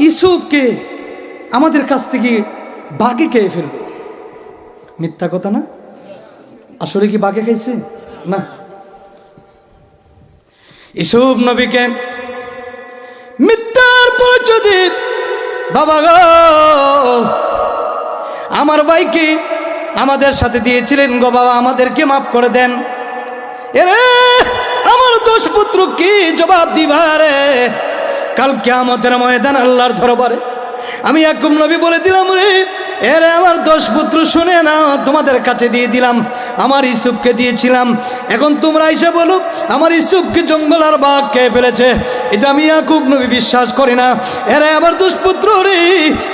ইউসুফকে আমাদের কাছ থেকে বাঘে খেয়ে ফেললো। মিথ্যা কথা না? আসলে কি বাঘে খাইছে? না, ইউসুফ নবীকে মিথ্যার পরিচয় দিয়ে, বাবা গো আমার ভাইকে আমাদের সাথে দিয়েছিলেন গো বাবা, আমাদেরকে মাফ করে দেন। এরে আমার 10 পুত্র কি জবাব দিবা রে কাল কিয়ামতের ময়দান আল্লাহর দরবারে? আমি ইয়াকুব নবী বলে দিলাম রে, এরে আমার 10 পুত্র শুনে নাও, তোমাদের কাছে দিয়ে দিলাম, আমার ইউসুফকে দিয়েছিলাম। এখন তোমরা এসে বলো আমার ইউসুফকে জঙ্গল আর বাঘ খেয়ে ফেলেছে। এটা আমি ইয়াকুব নবী বিশ্বাস করি না। এরে আমার 10 পুত্র রে,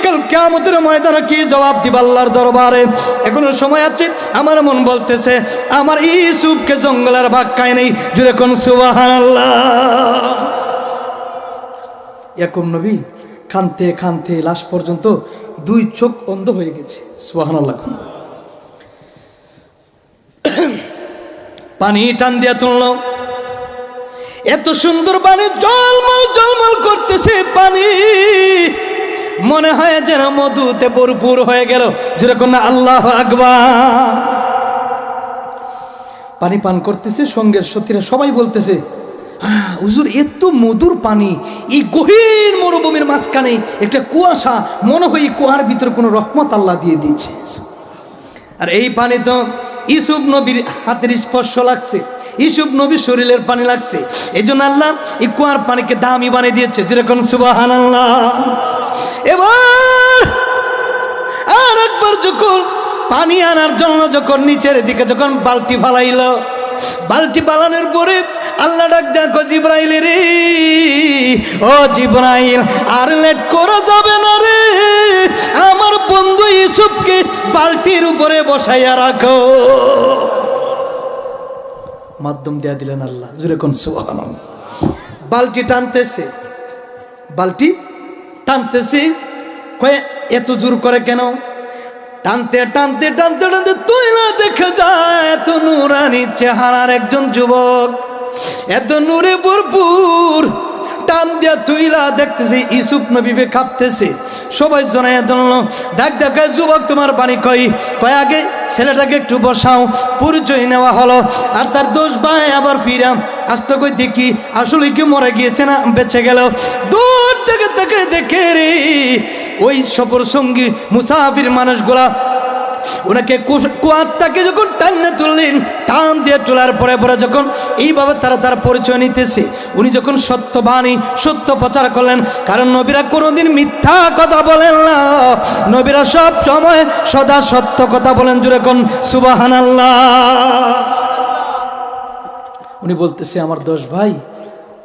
কাল কিয়ামতের ময়দানে কি জবাব দিবা আল্লাহর দরবারে? এখনো সময় আছে। আমার মন বলতেছে আমার ইউসুফকে জঙ্গল আর বাঘ খায় নেই। জুড়ে কোন সুবহানাল্লাহ। ইয়াকুব নবী কাঁদতে কাঁদতে লাশ পর্যন্ত 2 চোখ অন্ধ হয়ে গেছে। সুবহানাল্লাহ। পানি টান দিয়া তুলল, এত সুন্দর পানি জলমল জলমল করতেছে পানি, মনে হয় যেন মধুতে ভরপুর হয়ে গেল। যেরকম না আল্লাহু আকবার। পানি পান করতেছে, সঙ্গের সতীরা সবাই বলতেছে হুজুর এত মধুর পানি, এই গহীন মরুভূমির মাঝখানে একটা কুয়াশা, মনে হয় এই কুয়ার ভিতরে কোনো রহমত আল্লাহ দিয়ে দিয়েছে। আর এই পানি তো ইউসুফ নবীর হাতের স্পর্শ লাগছে, ইউসুফ নবীর শরীরের পানি লাগছে, এই জন্য আল্লাহ এই কুয়ার পানিকে দামি বানিয়ে দিয়েছে। যেরকম সুবহানাল্লাহ। এবার আর একবার যখন পানি আনার জন্য যখন নিচের দিকে যখন বালতি ফালাইল, বালতি পালানোর পরে আল্লাহ ডাক দেখো জিবরাইল রে, ও জিবরাইল আর লেট করা যাবে না রে, আমার বন্ধু ইউসুফকে বালতির উপরে বসাইয়া রাখো। মাধ্যম দেয়া দিলেন আল্লাহ। জুরে কোন সুবহানাল্লাহ। বালতি টানতেছে, বালতি টানতেছে, কয়ে এত জোর করে কেন? টানতে টানতে টানতে টানতে তুই না দেখে যায় এত নুরানি চেহারার একজন যুবক, এত নূরে ভরপুর। টান দিয়া তুইলা দেখতেছে ইউসুফ নবী কাঁপতেছে। সবাই জনায় ধরল, ডাক ডাকায় যুবক তোমার বাড়ি কয় আগে ছেলেটাকে একটু বসাও। পরিচয় নেওয়া হলো। আর তার 10 ভাই আবার ফিরাম আসতে কই দেখি আসলে কি মরে গিয়েছে না বেঁচে গেল। দূর থেকে তাকে দেখে রে ওই সফর সঙ্গী মুসাফির মানুষগুলা ওনাকে কুয়ারটাকে যখন টান্নে তুললেন, টান দিয়ে তোলার পরে পরে যখন এইভাবে তারা তার পরিচয় নিতেছে, উনি যখন সত্যবাণী সত্য প্রচার করলেন, কারণ নবীরা কোনোদিন মিথ্যা কথা বলেন না, নবীরা সব সময় সদা সত্য কথা বলেন। জুড়ে কোন সুবহানাল্লাহ। উনি বলতেছে আমার 10 ভাই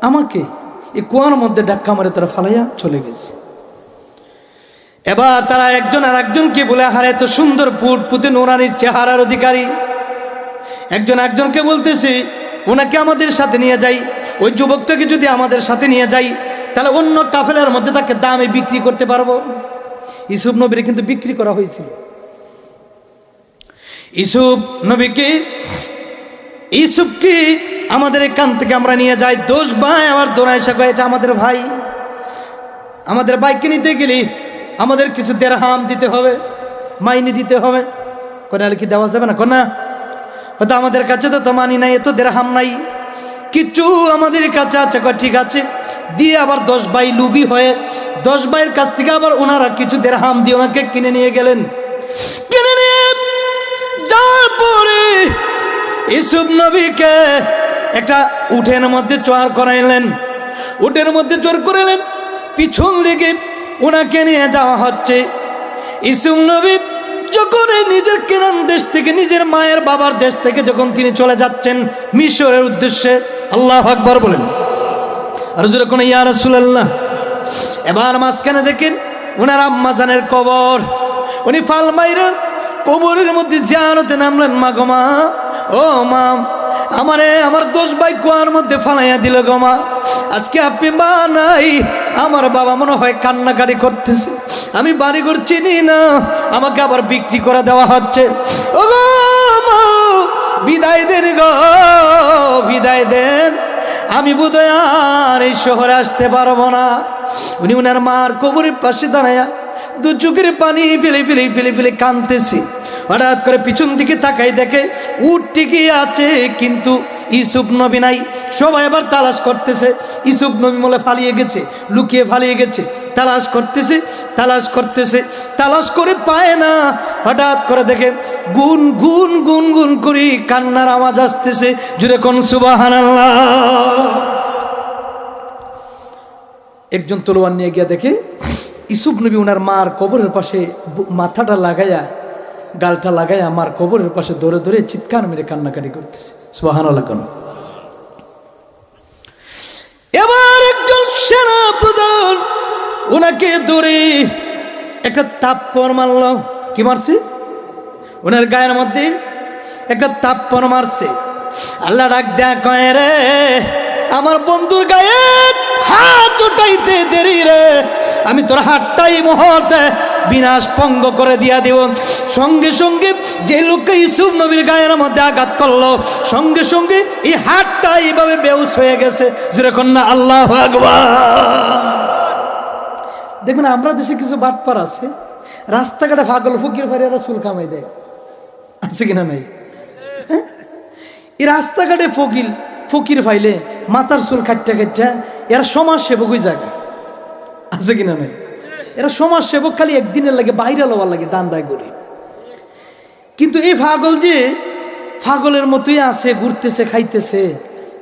আমাকে এই কুয়ার মধ্যে ডাক্কা মারে তারা ফালাইয়া চলে গেছে। এবার তারা একজন আর একজনকে বলে হারে এত সুন্দর পুতে নোরানির চেহারার অধিকারী, একজন একজনকে বলতেছে ওনাকে আমাদের সাথে নিয়ে যাই, ওই যুবকটাকে যদি আমাদের সাথে নিয়ে যাই তাহলে অন্য কাফেলার মধ্যে তাকে দামে বিক্রি করতে পারবো। ইউসুফ নবীর কিন্তু বিক্রি করা হয়েছিল। ইউসুফকে আমাদের এখান থেকে আমরা নিয়ে যাই। 10 ভাই আমার দোনাইশা কয় এটা আমাদের ভাই, আমাদের ভাইকে নিতে গেলে আমাদের কিছু দেরহাম দিতে হবে, মাইনে দিতে হবে। কোনালে কি দেওয়া যাবে না? কোনা হয়তো আমাদের কাছে তো মানি নাই, এত দেরহাম নাই, কিছু আমাদের কাছে আছে। ঠিক আছে দিয়ে আবার 10 ভাই লুবি হয়ে 10 ভাইয়ের কাছ থেকে আবার ওনারা কিছু দেরহাম দিয়ে ওনাকে কিনে নিয়ে গেলেন। কিনে নিয়ে যাওয়ার পরে ইউসুফ নবীকে একটা উঠের মধ্যে চড় করাইলেন, উঠের মধ্যে চড় করাইলেন, পিছন দিকে ওনাকে নিয়ে যাওয়া হচ্ছে। ইউসুফ নবী যখন নিজের কেনান দেশ থেকে, নিজের মায়ের বাবার দেশ থেকে যখন তিনি চলে যাচ্ছেন মিশরের উদ্দেশ্যে, আল্লাহু আকবার বলেন আর জোরে কোন ইয়া রাসূলুল্লাহ। এবার মাঝখানে দেখেন ওনার আম্মা জানের কবর, উনি ফাল মাইরা কবরের মধ্যে জিয়ারতে নামলেন। মা গো মা, ও মা আমার 10 ভাই কুয়ার মধ্যে ফালাইয়া দিল গো মা, আজকে আপনি মা নাই, আমার বাবা মনে হয় কান্নাকাটি করতেছে, আমি বাড়ি ঘর চিনি না, আমাকে আবার বিক্রি করে দেওয়া হচ্ছে। ও গো মা বিদায় দেন গো, বিদায় দেন, আমি বোধহয় আর এই শহরে আসতে পারবো না। উনি উনার মার কবরের পাশে দাঁড়ায়া 2 চোখের পানি ফেলে ফেলে ফেলে ফেলে কাঁদতেছে। হঠাৎ করে পিছন দিকে তাকাই দেখে উট টিকে আছে, কিন্তু ইউসুফ নবী নাই। সবাই আবার তালাশ করতেছে, ইউসুফ নবী বলে ফালিয়ে গেছে, লুকিয়ে ফালিয়ে গেছে। তালাশ করতেছে তালাশ করতেছে, তালাশ করে পায় না। হঠাৎ করে দেখে গুন গুন গুন গুন করে কান্নার আওয়াজ আসতেছে। জুড়ে কোন সুবহানাল্লাহ। একজন তলোয়ার নিয়ে গিয়া দেখে ইউসুফ নবী ওনার মার কবরের পাশে মাথাটা লাগাইয়া গালটা লাগাইয়া মার কবরের পাশে ধরে ধরে চিৎকার মেরে কান্নাকাটি করতেছে। সুবহানাল্লাহ। এবার একজন সেনা প্রধান ওনাকে ধরে একটা থাপ্পড় মারল। কি মারছে? ওনার গায়ের মধ্যে একটা থাপ্পড় মারছে। আল্লাহ ডাক দেয়া কয়, রে আমার বন্ধুর গায়ে হাত উঠাইতে দেরি রে, আমি তোর হাতটাই মুহূর্তে বিনাশ পঙ্গ করে দিয়া দিব। সঙ্গে সঙ্গে যে লোককে ইউসুফ নবীর গায়ের মধ্যে আঘাত করলো, সঙ্গে সঙ্গে এই হাতটা এইভাবে বেহুশ হয়ে গেছে। যেরকম না আল্লাহু আকবার। দেখবেন আমরা দেশে কিছু বাটপার আছে, রাস্তাঘাটে পাগল ফকির ফারিয়ারা চুল কামাই দেয়, আছে কিনা নাই? এই রাস্তাঘাটে ফকির ফাইলে মাথার চুল কাটটা কাটটা, এরা সমাজ সেবক ওই জায়গা, আছে কিনা নাই? এরা সমাজ সেবক, খালি একদিনের লাগে বাইরে লওয়ার লাগে দান দায় করি। কিন্তু এই পাগল যে পাগলের মতোই আছে, ঘুরতেছে খাইতেছে,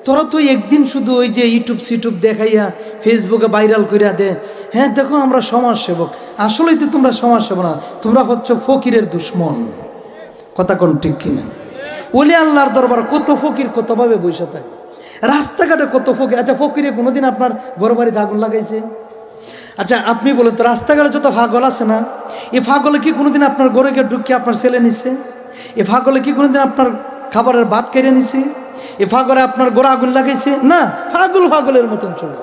তোরা তো একদিন শুধু ওই যে ইউটিউব দেখাইয়া ফেসবুকে ভাইরাল করিয়া দে, হ্যাঁ দেখো আমরা সমাজ সেবক। আসলেই তো তোমরা সমাজ সেবক না, তোমরা হচ্ছে ফকিরের দুশ্মন। কথা কোন ঠিক কিনা? ওলি আল্লাহর দরবার কত ফকির কতভাবে বসে থাকে, রাস্তাঘাটে কত ফকির। আচ্ছা ফকিরে কোনোদিন আপনার ঘর বাড়িতে আগুন লাগাইছে? আচ্ছা আপনি বলেন তো, রাস্তাঘাটে যত পাগল আছে না, এই পাগলে কি কোনোদিন আপনার ঘরে গিয়ে ঢুকিয়ে আপনার ছেলে নিছে? এই পাগলে কি কোনোদিন আপনার খাবারের ভাত কেড়ে নিছে? এই পাগলে আপনার ঘরে আগুন লাগাইছে? না, পাগলের মতন চলে,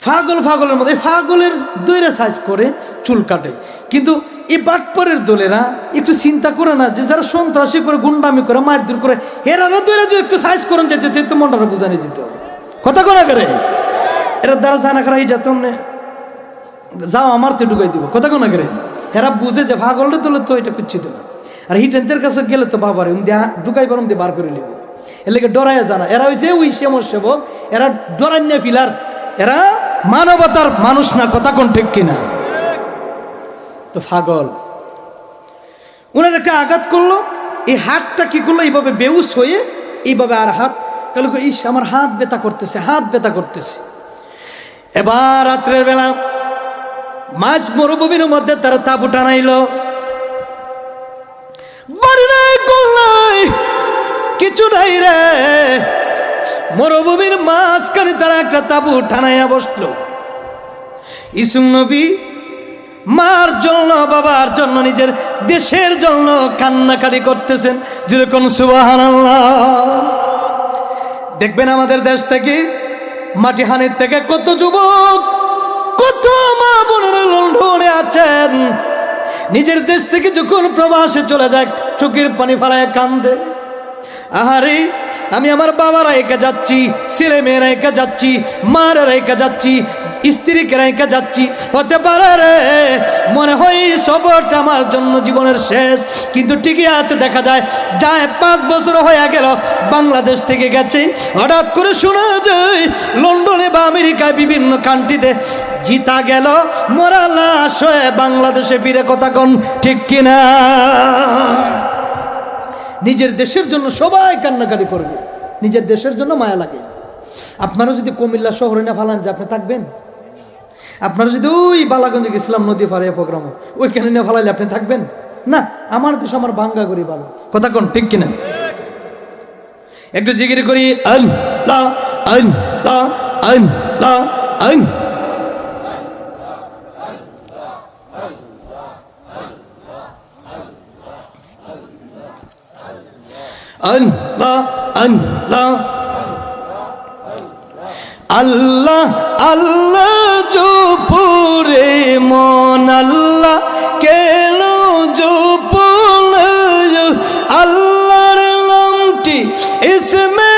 পাগলের মতো। এই পাগলের দৈরে সাইজ করে চুল কাটে। কিন্তু এই বাটপারের দলেরা একটু চিন্তা করে না, যে যারা সন্ত্রাসী করে গুন্ডামি করে মারধর করে, এরা দৈরে যদি একটু সাইজ করেন যেতে তো মনটা বুঝানি যেত। কথা কোনা করে এরা দ্বারা জানা করা, এইটা তো যাও আমার তো ঢুকাই দিব। কথা কোনা করে এরা বুঝে যে পাগলের দলে তো এটা কুচ্ছিত না। আর হিটেন্দের কাছে গেলে তো বাবারে ঢুকাই পারম দিয়ে বার করে নিব, এর লেগে ডরাইয়া জানা। এরা হয়েছে ওই সমাজ সেবক, এরা ডরাইয়া ফিলার, এরা মানবতার মানুষ না। কথা কোন ঠিক কিনা? তো পাগল ওনার একটা আঘাত করলো, এই হাতটা কি করলো, এইভাবে বেহুশ হয়ে এইভাবে আর হাত কালো করে, ইস আমার হাত ব্যথা করতেছে। এবার রাত্রের বেলা মাঝ মরুভূমির মধ্যে তারা তাঁবু টানাইলো, বাড়ি নাই কোল নাই কিছু নাই রে, মরুভূমির মাঝখানে তারা একটা তাঁবু টানাইয়া বসলো। ইউসুফ নবী মার জন্য, বাবার জন্য, নিজের দেশের জন্য কান্নাকাটি করতেছেন। যেরকম সুবহানাল্লাহ। দেখবেন আমাদের দেশ থেকে, মাটিহানির থেকে কত যুবক, কত মা বোনেরা লন্ডনে আছেন, নিজের দেশ থেকে যখন প্রবাসে চলে যায় চোখের পানি ফেলায় কান্দে। আহারে আমি আমার বাবার রেখে যাচ্ছি, ছেলে মেয়েরা রেখে যাচ্ছি, মার রেখে যাচ্ছি, স্ত্রীকে রেখে যাচ্ছি, হতে পারে রে মনে হয় সবরটা আমার জন্য জীবনের শেষ। কিন্তু ঠিকই আছে, দেখা যায় 5 বছর হয়ে গেল বাংলাদেশ থেকে গেছে, হঠাৎ করে শোনা যায় লন্ডনে বা আমেরিকায় বিভিন্ন কান্ট্রিতে জিতা গেল, মরা লাশ হয়ে বাংলাদেশে ফিরে। কথা কোন ঠিক কিনা? নিজের দেশের জন্য সবাই কান্নাকাটি করবে, নিজের দেশের জন্য মায়া লাগে। আপনারা যদি কুমিল্লা শহরে না ফালান যে আপনি থাকবেন? আপনারা যদি ওই বালাগঞ্জে গেছিলাম নদী ফারিয়া প্রোগ্রাম, ওইখানে না ফালাইলে আপনি থাকবেন না? আমার দেশ আমার বাঙ্গা করি ভালো। কথা কোন ঠিক কিনা? একটু জিকির করি আল্লাহ আল্লাহ আল্লাহ আল্লাহ। আল্লাহ আল্লাহ আল্লাহ আল্লাহ জপুরে মন, আল্লাহ কেন জপুলে আল্লাহর নামটি ইসমে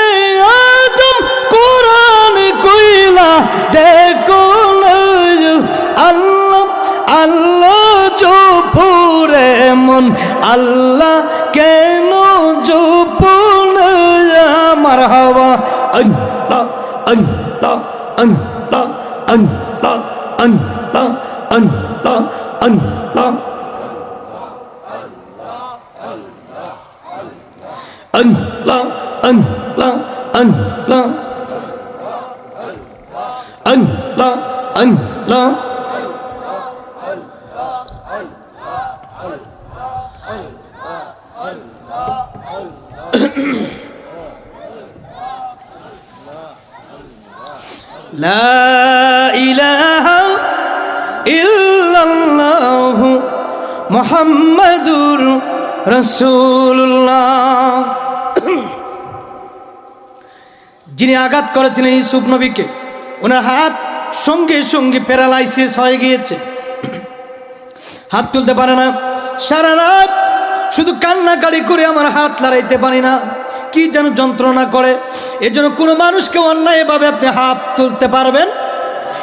আদম কোরআন কইলা দেখো। আল্লাহ আল্লাহ জপুরে মন, আল্লাহ কেন জপুলে মারহাবা। আল্লাহ আল্লাহ আল্লাহ আল্লাহ আল্লাহ আল্লাহ আল্লাহ আল্লাহ আল্লাহ আল্লাহ আল্লাহ আল্লাহ। লা ইলাহা ইল্লাল্লাহ মুহাম্মাদুর রাসূলুল্লাহ। যিনি আঘাত করেছিলেন ইউসুফ নবীকে, ওনার হাত সঙ্গে সঙ্গে প্যারালাইসিস হয়ে গিয়েছে, হাত তুলতে পারে না। সারা রাত শুধু কান্নাকাটি করে আমার হাত লড়াইতে পারি না, কি যেন যন্ত্রণা করে। এজন্য কোনো মানুষকে অন্যায়ভাবে আপনি হাত তুলতে পারবেন,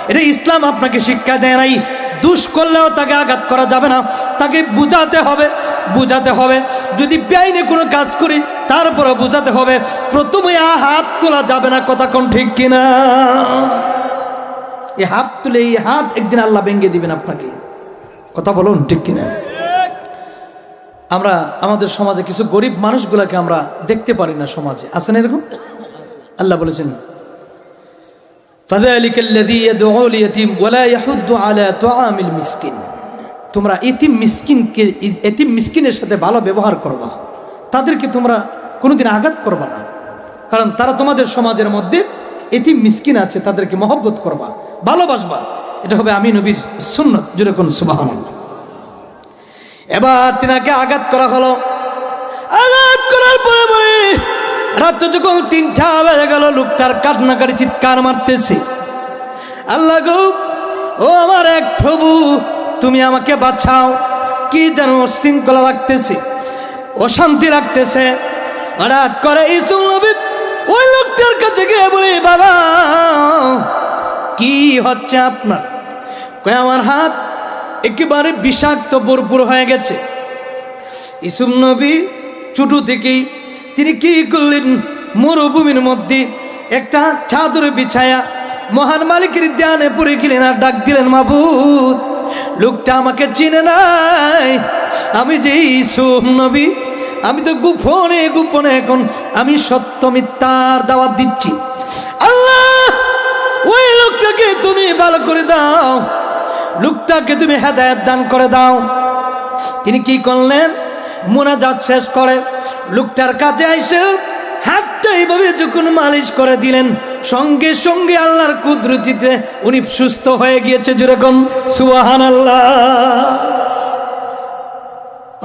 এটা ইসলাম আপনাকে শিক্ষা দেয় নাই। দুষ করলেও তাকে আঘাত করা যাবে না, তাকে বুঝাতে হবে। যদি বেআইনি কোনো কাজ করি তারপরে বুঝাতে হবে, প্রথমে হাত তোলা যাবে না। কথা কোন ঠিক কিনা? এই হাত তুলে এই হাত একদিন আল্লাহ ভেঙে দিবেন আপনাকে। কথা বলুন ঠিক কিনা? আমরা আমাদের সমাজে কিছু গরিব মানুষগুলোকে আমরা দেখতে পারি না, সমাজে আছেন এরকম। আল্লাহ বলেছেন ফাযালিকাল্লাযী ইয়াদউল ইয়াতীম ওয়া লা ইয়াহুদ্দু আলা তুআমিল মিসকিন। তোমরা এতিম মিসকিনের সাথে ভালো ব্যবহার করবা, তাদেরকে তোমরা কোনোদিন আঘাত করবা না, কারণ তারা তোমাদের সমাজের মধ্যে এতিম মিসকিন আছে, তাদেরকে মহব্বত করবা, ভালোবাসবা। এটা হবে আমি নবীর সুন্নাত। জোরে কোন সুবহানাল্লাহ। এবার তিনাকে আঘাত করা হলো। আঘাত করার পরে পরে রাত যখন 3টা বেজে গেল, লোকটার কান্নাকাটি চিৎকার মারতেছে, আল্লাহ গো, ও আমার এক প্রভু, তুমি আমাকে বাঁচাও। কি যেন শৃঙ্খলা লাগতেছে, অশান্তি লাগতেছে। হঠাৎ করে ইউসুফ নবী ওই লোকটার কাছে গিয়ে বলে, বাবা কি হচ্ছে আপনার? কয় আমার হাত একেবারে বিষাক্ত ভরপুর হয়ে গেছে। ইউসুফ নবী ছোট থেকেই তিনি কি করলেন, মরুভূমির মধ্যে একটা চাদর বিছায়া মহান মালিকের ধ্যানে পড়ে গেলেন আর ডাক দিলেন, মাবুদ, লোকটা আমাকে চিনে নাই, আমি যে ইউসুফ নবী, আমি তো গোপনে গোপনে এখন আমি সত্য মিথ্যার দাওয়াত দিচ্ছি। আল্লাহ, ওই লোকটাকে তুমি ভালো করে দাও, লোকটাকে তুমি হেদায়েত দান করে দাও। তিনি কি করলেন, মুনাজাত শেষ করে লোকটার কাছে এসে হাতটা এইভাবে যখন মালিশ করে দিলেন, সঙ্গে সঙ্গে আল্লাহর কুদরতিতে উনি সুস্থ হয়ে গিয়েছে। যেরকম সুবহানাল্লাহ।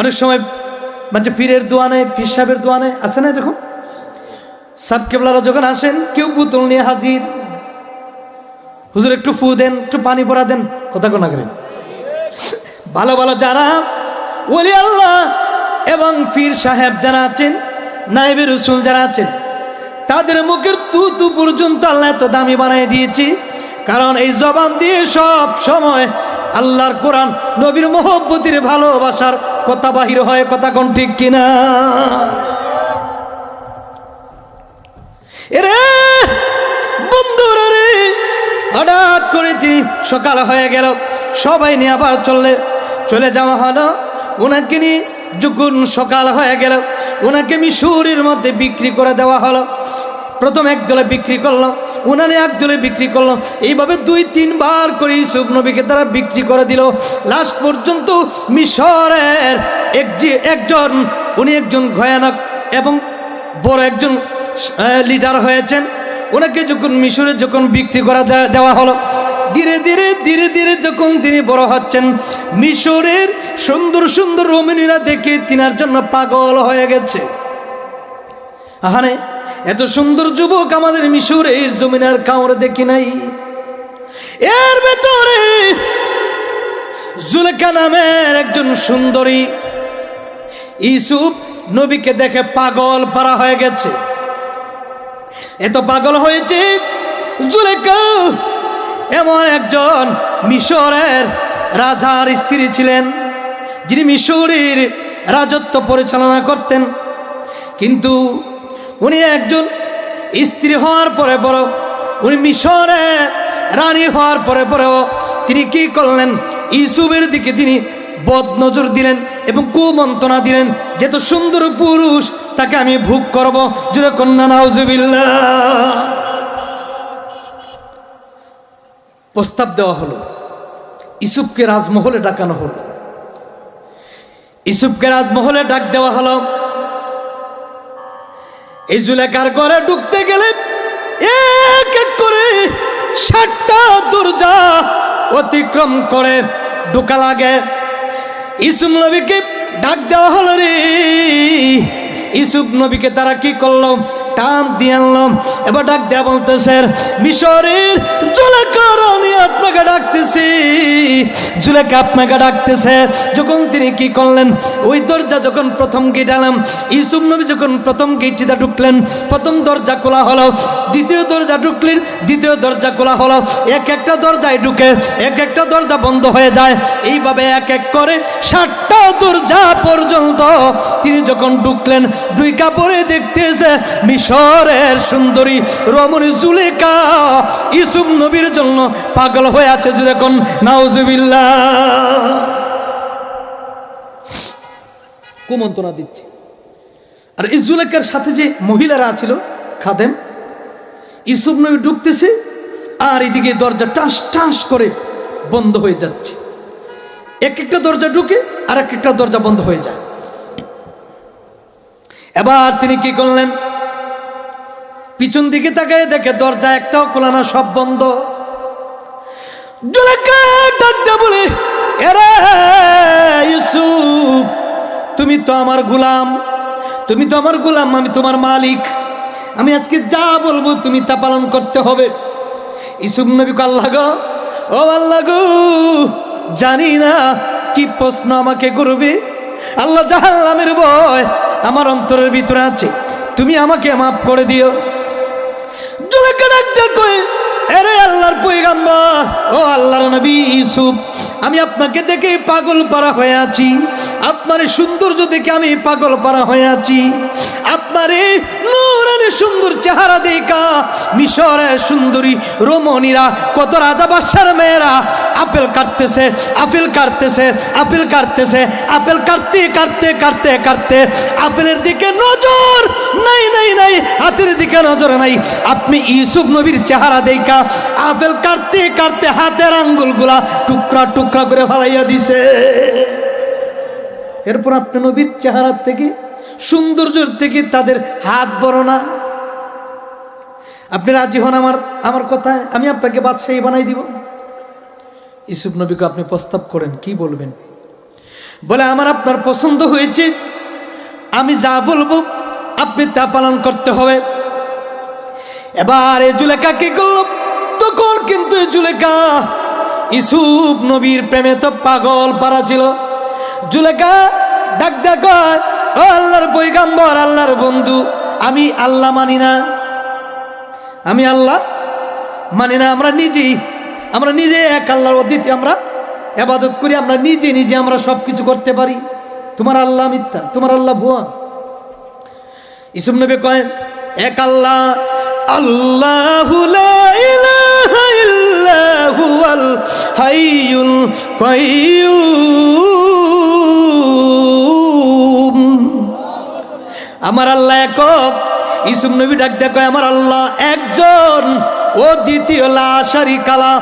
অনেক সময় মানে পীরের দোয়া নেই, পীর সাহেবের দোয়া নেই, আছে না এরকম? সাব কেবলারা যখন আসেন, কেউ বোতল নিয়ে হাজির, হুজুর একটু ফু দেন, একটু পানি পরা দেন। কথা কোনা করেন। ভালো ভালো যারা ওলি আল্লাহ এবং পীর সাহেব যারা আছেন, নায়েবে রসুল যারা আছেন, তাদের মুখের তু পর্যন্ত আল্লাহ এত দামি বানিয়ে দিয়েছি, কারণ এই জবান দিয়ে সব সময় আল্লাহর কোরআন, নবীর মহব্বতের ভালোবাসার কথা বাহির হয়। কথা কোন ঠিক কিনা? এরে বন্ধুরা রে, হঠাৎ করে তিনি সকাল হয়ে গেল, সবাই নিয়ে আবার চলে যাওয়া হলো। ওনাকে নিয়ে যখন সকাল হয়ে গেল, ওনাকে মিশরের মধ্যে বিক্রি করে দেওয়া হলো। প্রথম একদলে বিক্রি করলো, উনানে একদলে বিক্রি করলো, এইভাবে 2-3 বার করে ইউসুফ নবীকে তারা বিক্রি করে দিল। লাস্ট পর্যন্ত মিশরের একজন উনি একজন ভয়ানক এবং বড় একজন লিডার হয়েছেন। ওনাকে যখন মিশরে বিক্রি করে দেওয়া হলো, ধীরে ধীরে যখন তিনি বড় হচ্ছেন, মিশরের সুন্দর সুন্দর রমণীরা দেখে তিনার জন্য পাগল হয়ে গেছে। আহারে, এত সুন্দর যুবক আমাদের মিশরের জমিনের কাউরে দেখি নাই। এর ভেতরে জুলেখা নামের একজন সুন্দরী ইউসুফ নবীকে দেখে পাগল পারা হয়ে গেছে। এত পাগল হয়েছে জুলেখা এমন একজন মিশরের রাজার স্ত্রী ছিলেন, যিনি মিশরের রাজত্ব পরিচালনা করতেন। কিন্তু উনি একজন স্ত্রী হওয়ার পরে বড়, উনি মিশরের রানী হওয়ার পরে পরেও তিনি কি করলেন, ইউসুফের দিকে তিনি বদনজর দিলেন এবং কুমন্ত্রণা দিলেন, যে তো সুন্দর পুরুষ, তাকে আমি ভোগ করব। জোরে কন্যা নাউজুবিল্লাহ। প্রস্তাব দেওয়া হলো, ইউসুফকে রাজমহলে ডাকানো হলো। ইউসুফকে রাজমহলে ডাক দেওয়া হলো। এই জুলেখার ঘরে ঢুকতে গেলে এক এক করে 7টা দরজা অতিক্রম করে ঢোকা লাগে। ইউসুফ নবীকে ডাক দেওয়া হলো রে। ইউসুফ নবীকে তারা কি করলো, টান দিয়ে আনলো। এবার ডাক দেওয়া বলতেছে, মিশরের জুলেখা আমি আপনাকে ডাকতেছি, জুলেখা আপনাকে ডাকতেছে। যখন তিনি কি করলেন, ওই দরজা যখন প্রথম গেট আলাম, ইউসুফ নবী যখন প্রথম গেটটিতে ঢুকলেন, প্রথম দরজা খোলা হলো। দ্বিতীয় দরজা ঢুকলেন, দ্বিতীয় দরজা খোলা হলো। এক একটা দরজায় ঢুকে এক একটা দরজা বন্ধ হয়ে যায়। এইভাবে এক এক করে 7টা দরজা পর্যন্ত তিনি যখন ঢুকলেন, ঢুইকা পরে দেখতেছে মিশরের সুন্দরী রমণী জুলেখা ইউসুফ নবীর জন্য পাগল হয়ে আছে। জুড়ে কোন নাউজুবিল্লাহ। কুমন্ত্রণা দিচ্ছে। আর এই জুলেখার সাথে যে মহিলারা ছিল খাদেম, ইউসুফ নবী ঢুকতেছে আর এদিকে দরজা টাস টাস করে বন্ধ হয়ে যাচ্ছে। এক একটা দরজা ঢুকে আর এক একটা দরজা বন্ধ হয়ে যায়। এবার তিনি কি করলেন, পিছন দিকে তাকায় দেখে দরজা একটাও খোলা না, সব বন্ধ। জুলেখা ডাক দিয়ে বলে, এরে ইউসুফ, তুমি তো আমার গোলাম, তুমি তো আমার গোলাম, আমি তোমার মালিক। আমি আজকে যা বলবো তুমি তা পালন করতে হবে। ইউসুফ নবী কো, আল্লাহ গো, ও আল্লাহ গো, জানি না কি প্রশ্ন আমাকে করবে। আল্লাহ, জাহান্নামের ভয় আমার অন্তরের ভিতরে আছে, তুমি আমাকে মাফ করে দিও। জুলেখা ডাক দিয়ে কয়, এরে আল্লাহর পয়গম্বর, ও আল্লাহর নবী ইউসুফ, আমি আপনাকে দেখে পাগল পারা হয়ে আছি, আপনার সৌন্দর্য দেখে আমি পাগল পারা হয়ে আছি। আপনার নূরানি সুন্দর চেহারা দেখা মিশরের সুন্দরী রমণীরা, কত রাজা বাদশার মেয়েরা আপেল কাটতেছে, আপেল কাটতেছে, আপেল কাটতেছে, আপেল কাটতে কাটতে কাটতে কাটতে আপেলের দিকে নজর নাই, নাই নাই, হাতের দিকে নজর নাই। আপনি ইউসুফ নবীর চেহারা দেখা আপেল কাটতে কাটতে হাতের আঙ্গুলগুলা টুকরা টুকরা করে ফালাইয়া দিছে। এরপর আপনি নবীর চেহারা থেকে, সৌন্দর্যের থেকে তাদের হাত বড় না। আপনি রাজি হন আমার কথায়, আমি আপনাকে বাদশাহী বানাই দিব। ইউসুফ নবীকে আপনি প্রস্তাব করেন, কি বলবেন? বলে, আমার আপনার পছন্দ হয়েছে, আমি যা বলবো আপনি তা পালন করতে হবে। এবার এই জুলেখা কি করল, তখন কিন্তু এই জুলেখা ইউসুফ নবীর প্রেমে তো পাগল পারা ছিল। জুলেখা ডাক ডাক, ও আল্লাহর পয়গম্বর, আল্লাহর বন্ধু, আমি আল্লাহ মানি না, আমি আল্লাহ মানি না। আমরা নিজে এক আল্লাহর অদ্বিতীয় আমরা ইবাদত করি, আমরা নিজে নিজে আমরা সব কিছু করতে পারি। তোমার আল্লাহ মিথ্যা, তোমার আল্লাহ ভুয়া। ইউসুফ নবী কয়, এক আল্লাহ, আল্লাহু লা ইলাহা ইল্লা হুয়াল হাইয়ুল কাইয়্যুম। আমার আল্লাহ একক। ইউসুফ নবী ডাক দেয়, কয়, আমার আল্লাহ একজন, ও দ্বিতীয়, লা শারীকা লা।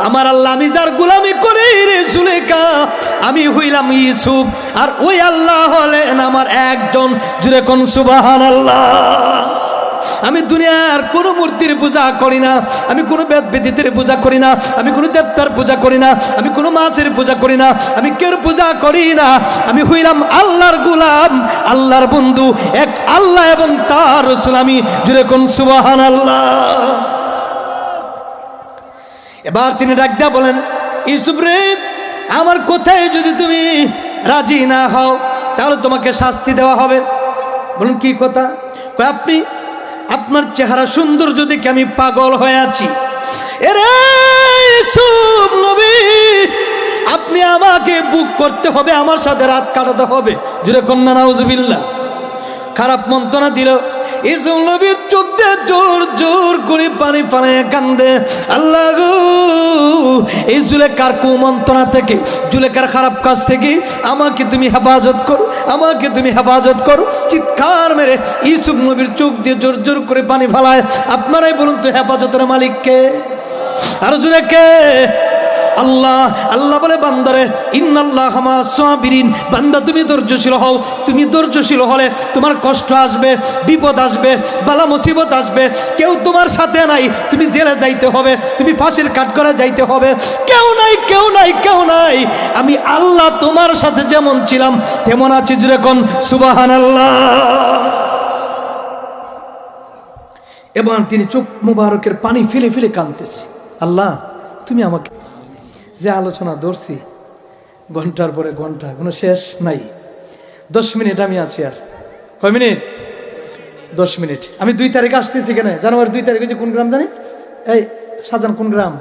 আমার আল্লাহ, আমি যার গোলামি করি রে জুলেখা, আমি হইলাম ইউসুফ, আর ওই আল্লাহ হলেন আমার একজন। জুড়ে কোন সুবহানাল্লাহ। আমি দুনিয়ার কোনো মূর্তির পূজা করি না, আমি কোনো বেদ বেদিতের পূজা করি না, আমি কোনো দেবতার পূজা করি না, আমি কোনো মাছের পূজা করি না, আমি কেউ পূজা করি না। আমি হইলাম আল্লাহর গোলাম, আল্লাহর বন্ধু, এক আল্লাহ এবং তার রাসূল আমি। জুড়ে কোন সুবহানাল্লাহ। এবার তিনি ডাক দিয়া বলেন, ইউসুফ রে, আমার কথায় যদি তুমি রাজি না হও তাহলে তোমাকে শাস্তি দেওয়া হবে। বলুন, কি কথা? কয়, আপনি, আপনার চেহারা সৌন্দর্য দেখে আমি পাগল হয়ে আছি। এরে ইউসুফ নবী, আপনি আমাকে বুক করতে হবে, আমার সাথে রাত কাটাতে হবে। জুড়ে কন্যা নাউজুবিল্লাহ। খারাপ মন্ত্রণা দিল। ইউসুফ নবীর চোখ দিয়ে জোর জোর করে পানি ফালাইয়া কান্দে, আল্লাহ গো, এই জুলেখার কুমন্ত্রণা থেকে, জুলেখার খারাপ কাজ থেকে আমাকে তুমি হেফাজত করো, আমাকে তুমি হেফাজত করো। চিৎকার মেরে ইউসুফ নবীর চোখ দিয়ে জোর জোর করে পানি ফালায়। আপনারাই বলুন তো, হেফাজতের মালিক কে? আর জোরে কে? আল্লাহ। আল্লাহ বলে বান্দারে ইন্নাল্লাহ মা'আস সাবিরিন, বান্দা তুমি ধৈর্যশীল হও। তুমি ধৈর্যশীল হলে তোমার কষ্ট আসবে, বিপদ আসবে, বালা মুসিবত আসবে, কেউ তোমার সাথে নাই, তুমি জেলে যাইতে হবে, তুমি ফাঁসির কাঠগড়ায় যাইতে হবে, কেউ নাই, কেউ নাই, কেউ নাই। আমি আল্লাহ তোমার সাথে যেমন ছিলাম তেমন আছি। জুড়ে কোন সুবহানাল্লাহ। এবং তিনি চোখ মুবারকের পানি ফেলে ফেলে কাঁদতেছে, আল্লাহ তুমি আমাকে যে আলোচনা ধরছি ঘন্টার পরে ঘন্টা, কোনো শেষ নাই। 10 মিনিট আমি আছি, আর কয় মিনিট? 10 মিনিট। আমি 2 তারিখে আসতেছি, কেন জানুয়ারি 2 তারিখে, যে কোন গ্রাম জানি? এই সাজান কোন গ্রাম?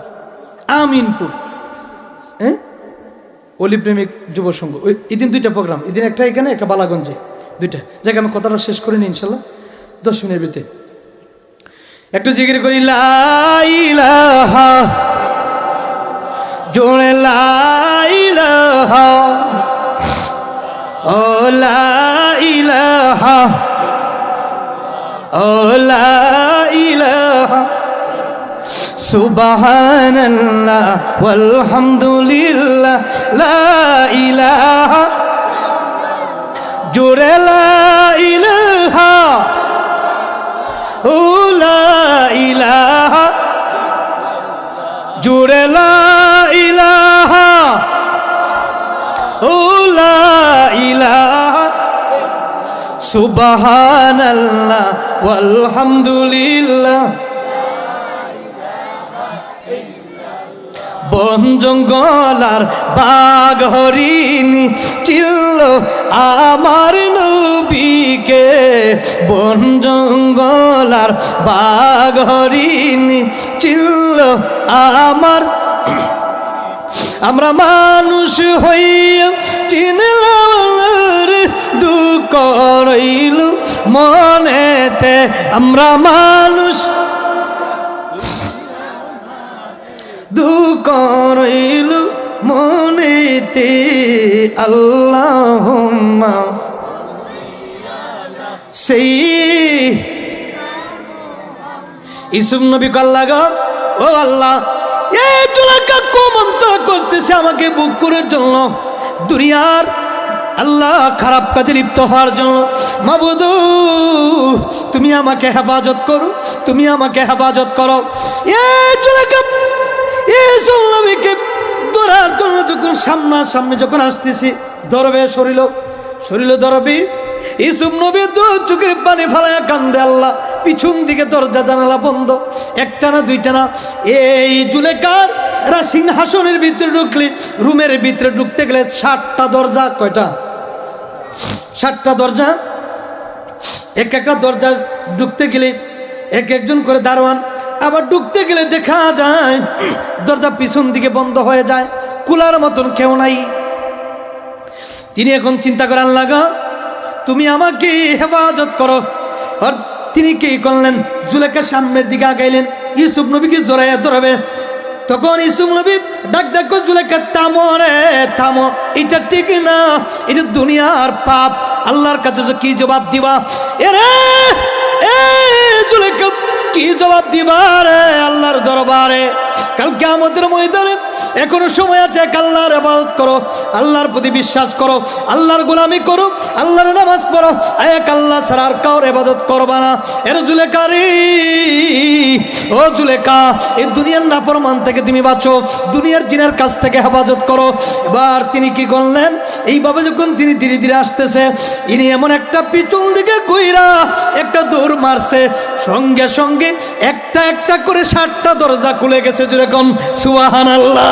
আমিনপুর। হ্যাঁ, অলি প্রেমিক যুব সংঘ। ওই এদিন 2টা প্রোগ্রাম, এদিন একটা এখানে, একটা বালাগঞ্জে, 2টা জায়গায়। আমি কথাটা শেষ করে নিই ইনশাল্লাহ 10 মিনিটের ভিতরে। একটু জিকির করি লা ইলাহা, জোরে লা ইলাহা, ও লা ইলাহা, ও লা ইলাহা, সুবহানাল্লাহ ওয়ালহামদুলিল্লাহ, লা ইলাহা, জোরে লা ইলাহা, ও লা ইলাহা, জোরে লা ইলাহা, ও লা ইলাহা, সুবহানাল্লাহ ওয়ালহামদুলিল্লাহ। বন জঙ্গলার বাঘ হরিণী চিল্ল আমার নবীকে, বন জঙ্গলার বাঘ হরিণী চিল্ল আমার। আমরা মানুষ হইয়া চিনলাম দুঃখ রইল মনেতে, আমরা মানুষ দুঃখ রইল মনেতে, আল্লাহুম্মা সেই ইসুম নবী কল্লাগ, ও আল্লাহ এই জুলেখা কুমন্ত্র করতেছে আমাকে বুক করার জন্য, দুনিয়ার আল্লাহ খারাপ কাজে লিপ্ত হওয়ার জন্য। মাবুদ তুমি আমাকে হেফাজত করো, তুমি আমাকে হেফাজত করো। এই জুলেখা ইসুম নবীকে ধরার জন্য যখন সামনাসামনি যখন আসতেছি, ধরবে শরীর শরীর ধরবি, ইসুম নবী চোখের পানি ফালায়া কান্দে। আল্লাহ পিছন দিকে দরজা জানালা বন্ধ, একটা না দুইটা না। এই জুলেখার এরা সিংহাসনের ভিতরে ঢুকলি, রুমের ভিতরে ঢুকতে গেলে 60টা দরজা। কয়টা? 60টা দরজা। এক একটা দরজা ঢুকতে গেলে এক একজন করে দারোয়ান, আবার ঢুকতে গেলে দেখা যায় দরজা পিছন দিকে বন্ধ হয়ে যায়, কুলার মতন কেউ নাই। তিনি এখন চিন্তা করার লাগা, তুমি আমাকে হেফাজত করো। আর তিনি কি করলেন? জুলেখার সামনের দিকে আগাইলেন, ইউসুফ নবীকে জড়াইয়া ধরবে। তখন ইউসুফ নবী ডাক ডাক, জুলেখা থামো রে থামো, এটা ঠিক না, এটা দুনিয়ার পাপ, আল্লাহর কাছে কি জবাব দিবা? এরে এ জুলেখা কি জবাব দিবা রে আল্লাহর দরবারে? কাল কিয়ামতের ময়দানে এখনো সময় আছে। আল্লাহর ইবাদত করো, আল্লাহর প্রতি বিশ্বাস করো, আল্লাহর গোলামি করো, আল্লাহর নামাজ পড়ো, এক আল্লাহ ছাড়া আর কারোর ইবাদত করবা না। এর জুলেখা রে, ও জুলেখা, এই দুনিয়ার নাফরমান থেকে তুমি বাঁচো, দুনিয়ার জিনের কাছ থেকে হেফাজত করো। এবার তিনি কি করলেন? এইভাবে যখন তিনি ধীরে ধীরে আসতেছে, ইনি এমন একটা পিছন দিকে কইরা একটা দৌড় মারছে, সঙ্গে সঙ্গে একটা একটা করে 60টা দরজা খুলে গেছে। যেরকম সুবহানাল্লাহ,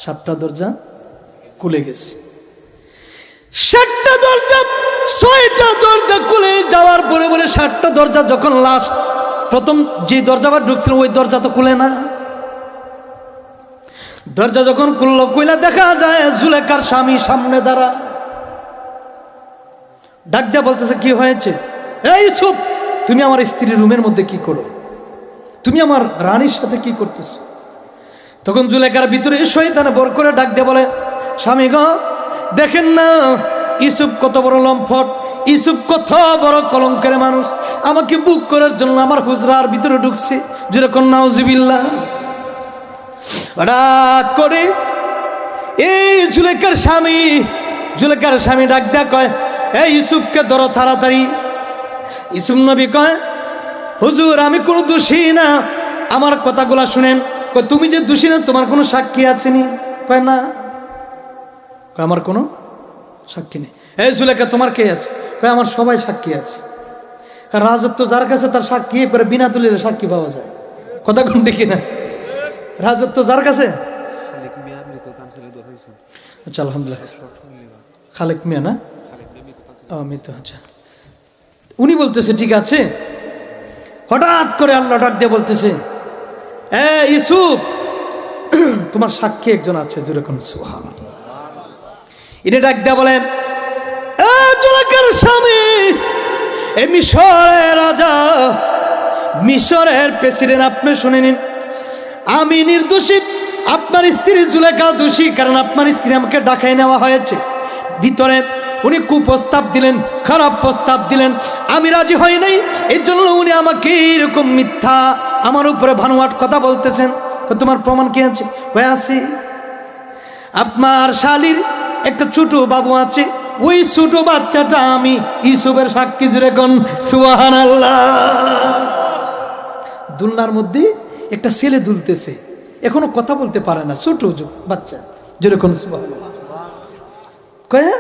60টা দরজা খুলে গেছে। 60টা দরজা, 6টা দরজা খুলে যাওয়ার পরে পরে 60টা দরজা যখন লাস্ট প্রথম যে দরজাটা ঢুকছিল ওই দরজা তো খুলে না। দরজা যখন খুললো, কইলা দেখা যায় জুলেখার স্বামী সামনে দাঁড়া, ডাক দিয়া বলতেছে, কি হয়েছে? এই ইউসুফ, তুমি আমার স্ত্রীর রুমের মধ্যে কি করো? তুমি আমার রানীর সাথে কি করতেছ? তখন জুলেখার ভিতরে শয়তানে বর করে ডাক দিয়ে বলে, স্বামী গো, দেখেন না ইউসুফ কত বড় লম্পট, ইউসুফ কত বড় কলঙ্কের মানুষ, আমাকে বুক করার জন্য আমার হুজরার ভিতরে ঢুকছে, যেরকম নাউজুবিল্লাহ। হঠাৎ করে এই জুলেখার স্বামী ডাক দেয়া কয়, এই ইউসুফকে ধরো তাড়াতাড়ি। ইউসুফ নবী কয়, হুজুর আমি কোনো দোষী না, আমার কথাগুলা শুনেন। কয় তুমি যে দোষী না তোমার কোনো সাক্ষী আছেনি? কয় না, আমার কোনো সাক্ষী নেই। এই জুলেখা তোমার কে আছে? কয় আমার সবাই সাক্ষী আছে। কারণ রাজত্ব যার কাছে তার সাক্ষী করে বিনা দলিলে সাক্ষী পাওয়া যায়। কথা কোনটি কিনা? রাজত্ব যার কাছে। আচ্ছা আলহামদুলিল্লাহ, খালেক মিয়া না, মৃত। আচ্ছা, উনি বলতেছে ঠিক আছে। হঠাৎ করে আল্লাহ ডাক দিয়ে বলতেছে, ইউসুফ তোমার সাক্ষী একজন আছে, যেরকম সুবহানাল্লাহ। ইনি ডাক দিয়ে বলেন, জুলেখার স্বামী, এই মিশরের রাজা, মিশরের প্রেসিডেন্ট, আপনি শুনে নিন, আমি নির্দোষী, আপনার স্ত্রী জুলেখা দোষী, কারণ আপনার স্ত্রী আমাকে ডাকাই নেওয়া হয়েছে ভিতরে। উনি কুপ্রস্তাব দিলেন, খারাপ প্রস্তাব দিলেন, আমি রাজি হই নাই, এর জন্য উনি আমাকে এরকম মিথ্যা আমার উপরে ভানুয়াট কথা বলতেছেন। তোমার প্রমাণ কি আছে? ভাই আছে, আপনার শালীর একটা ছোট বাবু আছে, ওই ছোট বাচ্চাটা আমি ইউসুফের সাক্ষী, যেরকম সুবহানাল্লাহ। দুলনার মধ্যে একটা ছেলে দুলতেছে, এখনো কথা বলতে পারে না, ছোট বাচ্চা, যেরকম সুবহানাল্লাহ। কয়া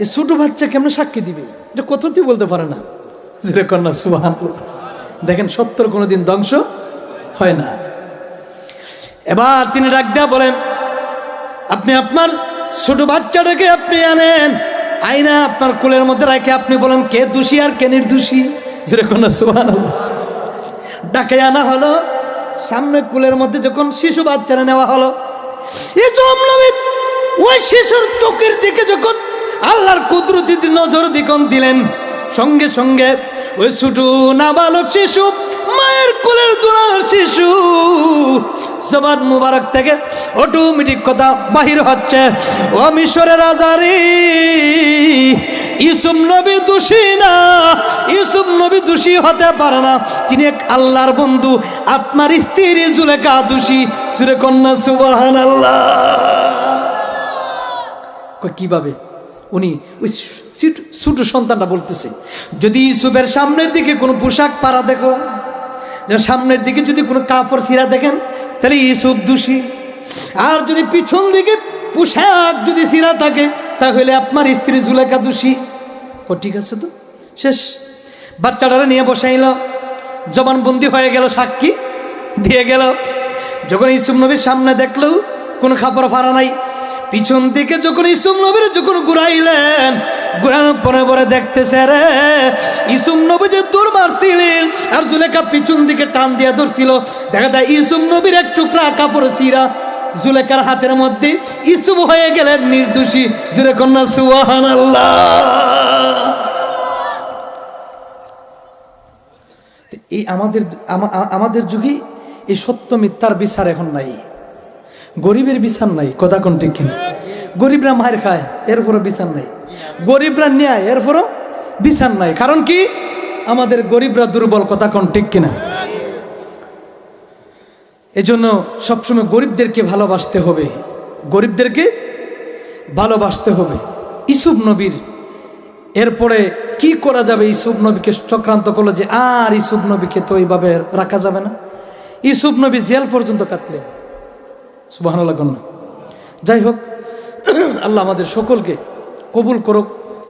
এই ছোট বাচ্চা কেমন সাক্ষী দিবে? এটা কথাতেই বলতে পারে না, যেরকম না সুবহানাল্লাহ। দেখেন সত্যর কোনোদিন ধ্বংস হয় না। এবার তিনি ডাক দেয়া বলেন, আপনি আপনার ছোট বাচ্চাটাকে আপনি আনেন, আইনা আপনার কোলের মধ্যে রাখে আপনি বলেন কে দোষী আর কে নির্দোষী, যেরকম না সুবহানাল্লাহ। ডাকে আনা হলো, সামনে কোলের মধ্যে যখন শিশু বাচ্চারা নেওয়া হলো, ওই শিশুর চোখের দিকে যখন আল্লাহর কুদরতি নজর দিলেন, সঙ্গে সঙ্গে ওই ছোট নাবালক শিশু, মায়ের কোলের দুলার শিশু, জবান মুবারক থেকে অটোমেটিক কথা বাহির হচ্ছে, ও মিশরের রাজারে, ইউসুফ নবী দোষী না, ইউসুফ নবী দোষী হতে পারে না, তিনি এক আল্লাহর বন্ধু, আপনার স্ত্রী জুলেখা দোষী, সুরে কন্যা সুবহানাল্লাহ। কিভাবে? উনি ওই ছোট সন্তানটা বলতেছে, যদি ইউসুফের সামনের দিকে কোনো পোশাক পাড়া দেখো, সামনের দিকে যদি কোনো কাপড় ছিঁড়া দেখেন, তাহলে ইউসুফ দোষী। আর যদি পিছন দিকে পোশাক যদি ছিঁড়া থাকে, তাহলে আপনার স্ত্রী জুলেখা দোষী। ঠিক আছে, তো শেষ। বাচ্চাটারে নিয়ে বসাইল, জবানবন্দি হয়ে গেল, সাক্ষী দিয়ে গেল। যখন ইউসুফ নবীর সামনে দেখলেও কোনো কাপড় ফাড়া নাই, পিছন থেকে যখন ইউসুফ নবীর যখন ঘুরাইলেন, ঘুরানোর পরে পরে দেখতেছে রে ইউসুফ নবী যে দূর মারছিলেন আর জুলেখা পিছন দিকে টান দিয়ে ধরছিল, দেখা যায় ইউসুফ নবীর এক টুকরা কাপড় ছিঁড়া জুলেখার হাতের মধ্যে, ইউসুফ হয়ে গেলেন নির্দোষী, জুরে কন্যা সুবহানাল্লাহ। এই আমাদের যুগে এই সত্য মিথ্যার বিচার এখন নাই, গরিবের বিচার নাই। কথা কোন ঠিক কিনা? গরিবরা মায়ের খায়, এরপরও বিচার নাই, গরিবরা ন্যায়, এরপরও বিচার নাই। কারণ কি? আমাদের গরিবরা দুর্বল। কথা কোন ঠিক কিনা? এজন্য সবসময় গরিবদেরকে ভালোবাসতে হবে, গরিবদেরকে ভালোবাসতে হবে। ইউসুফ নবীর এরপরে কি করা যাবে? ইউসুফ নবীকে চক্রান্ত করলো যে আর ইউসুফ নবীকে তো এইভাবে রাখা যাবে না। ইউসুফ নবী জেল পর্যন্ত কাটলেন, সুবহানাল্লাহ। যাই হোক, আল্লাহ আমাদের সকলকে কবুল করুক।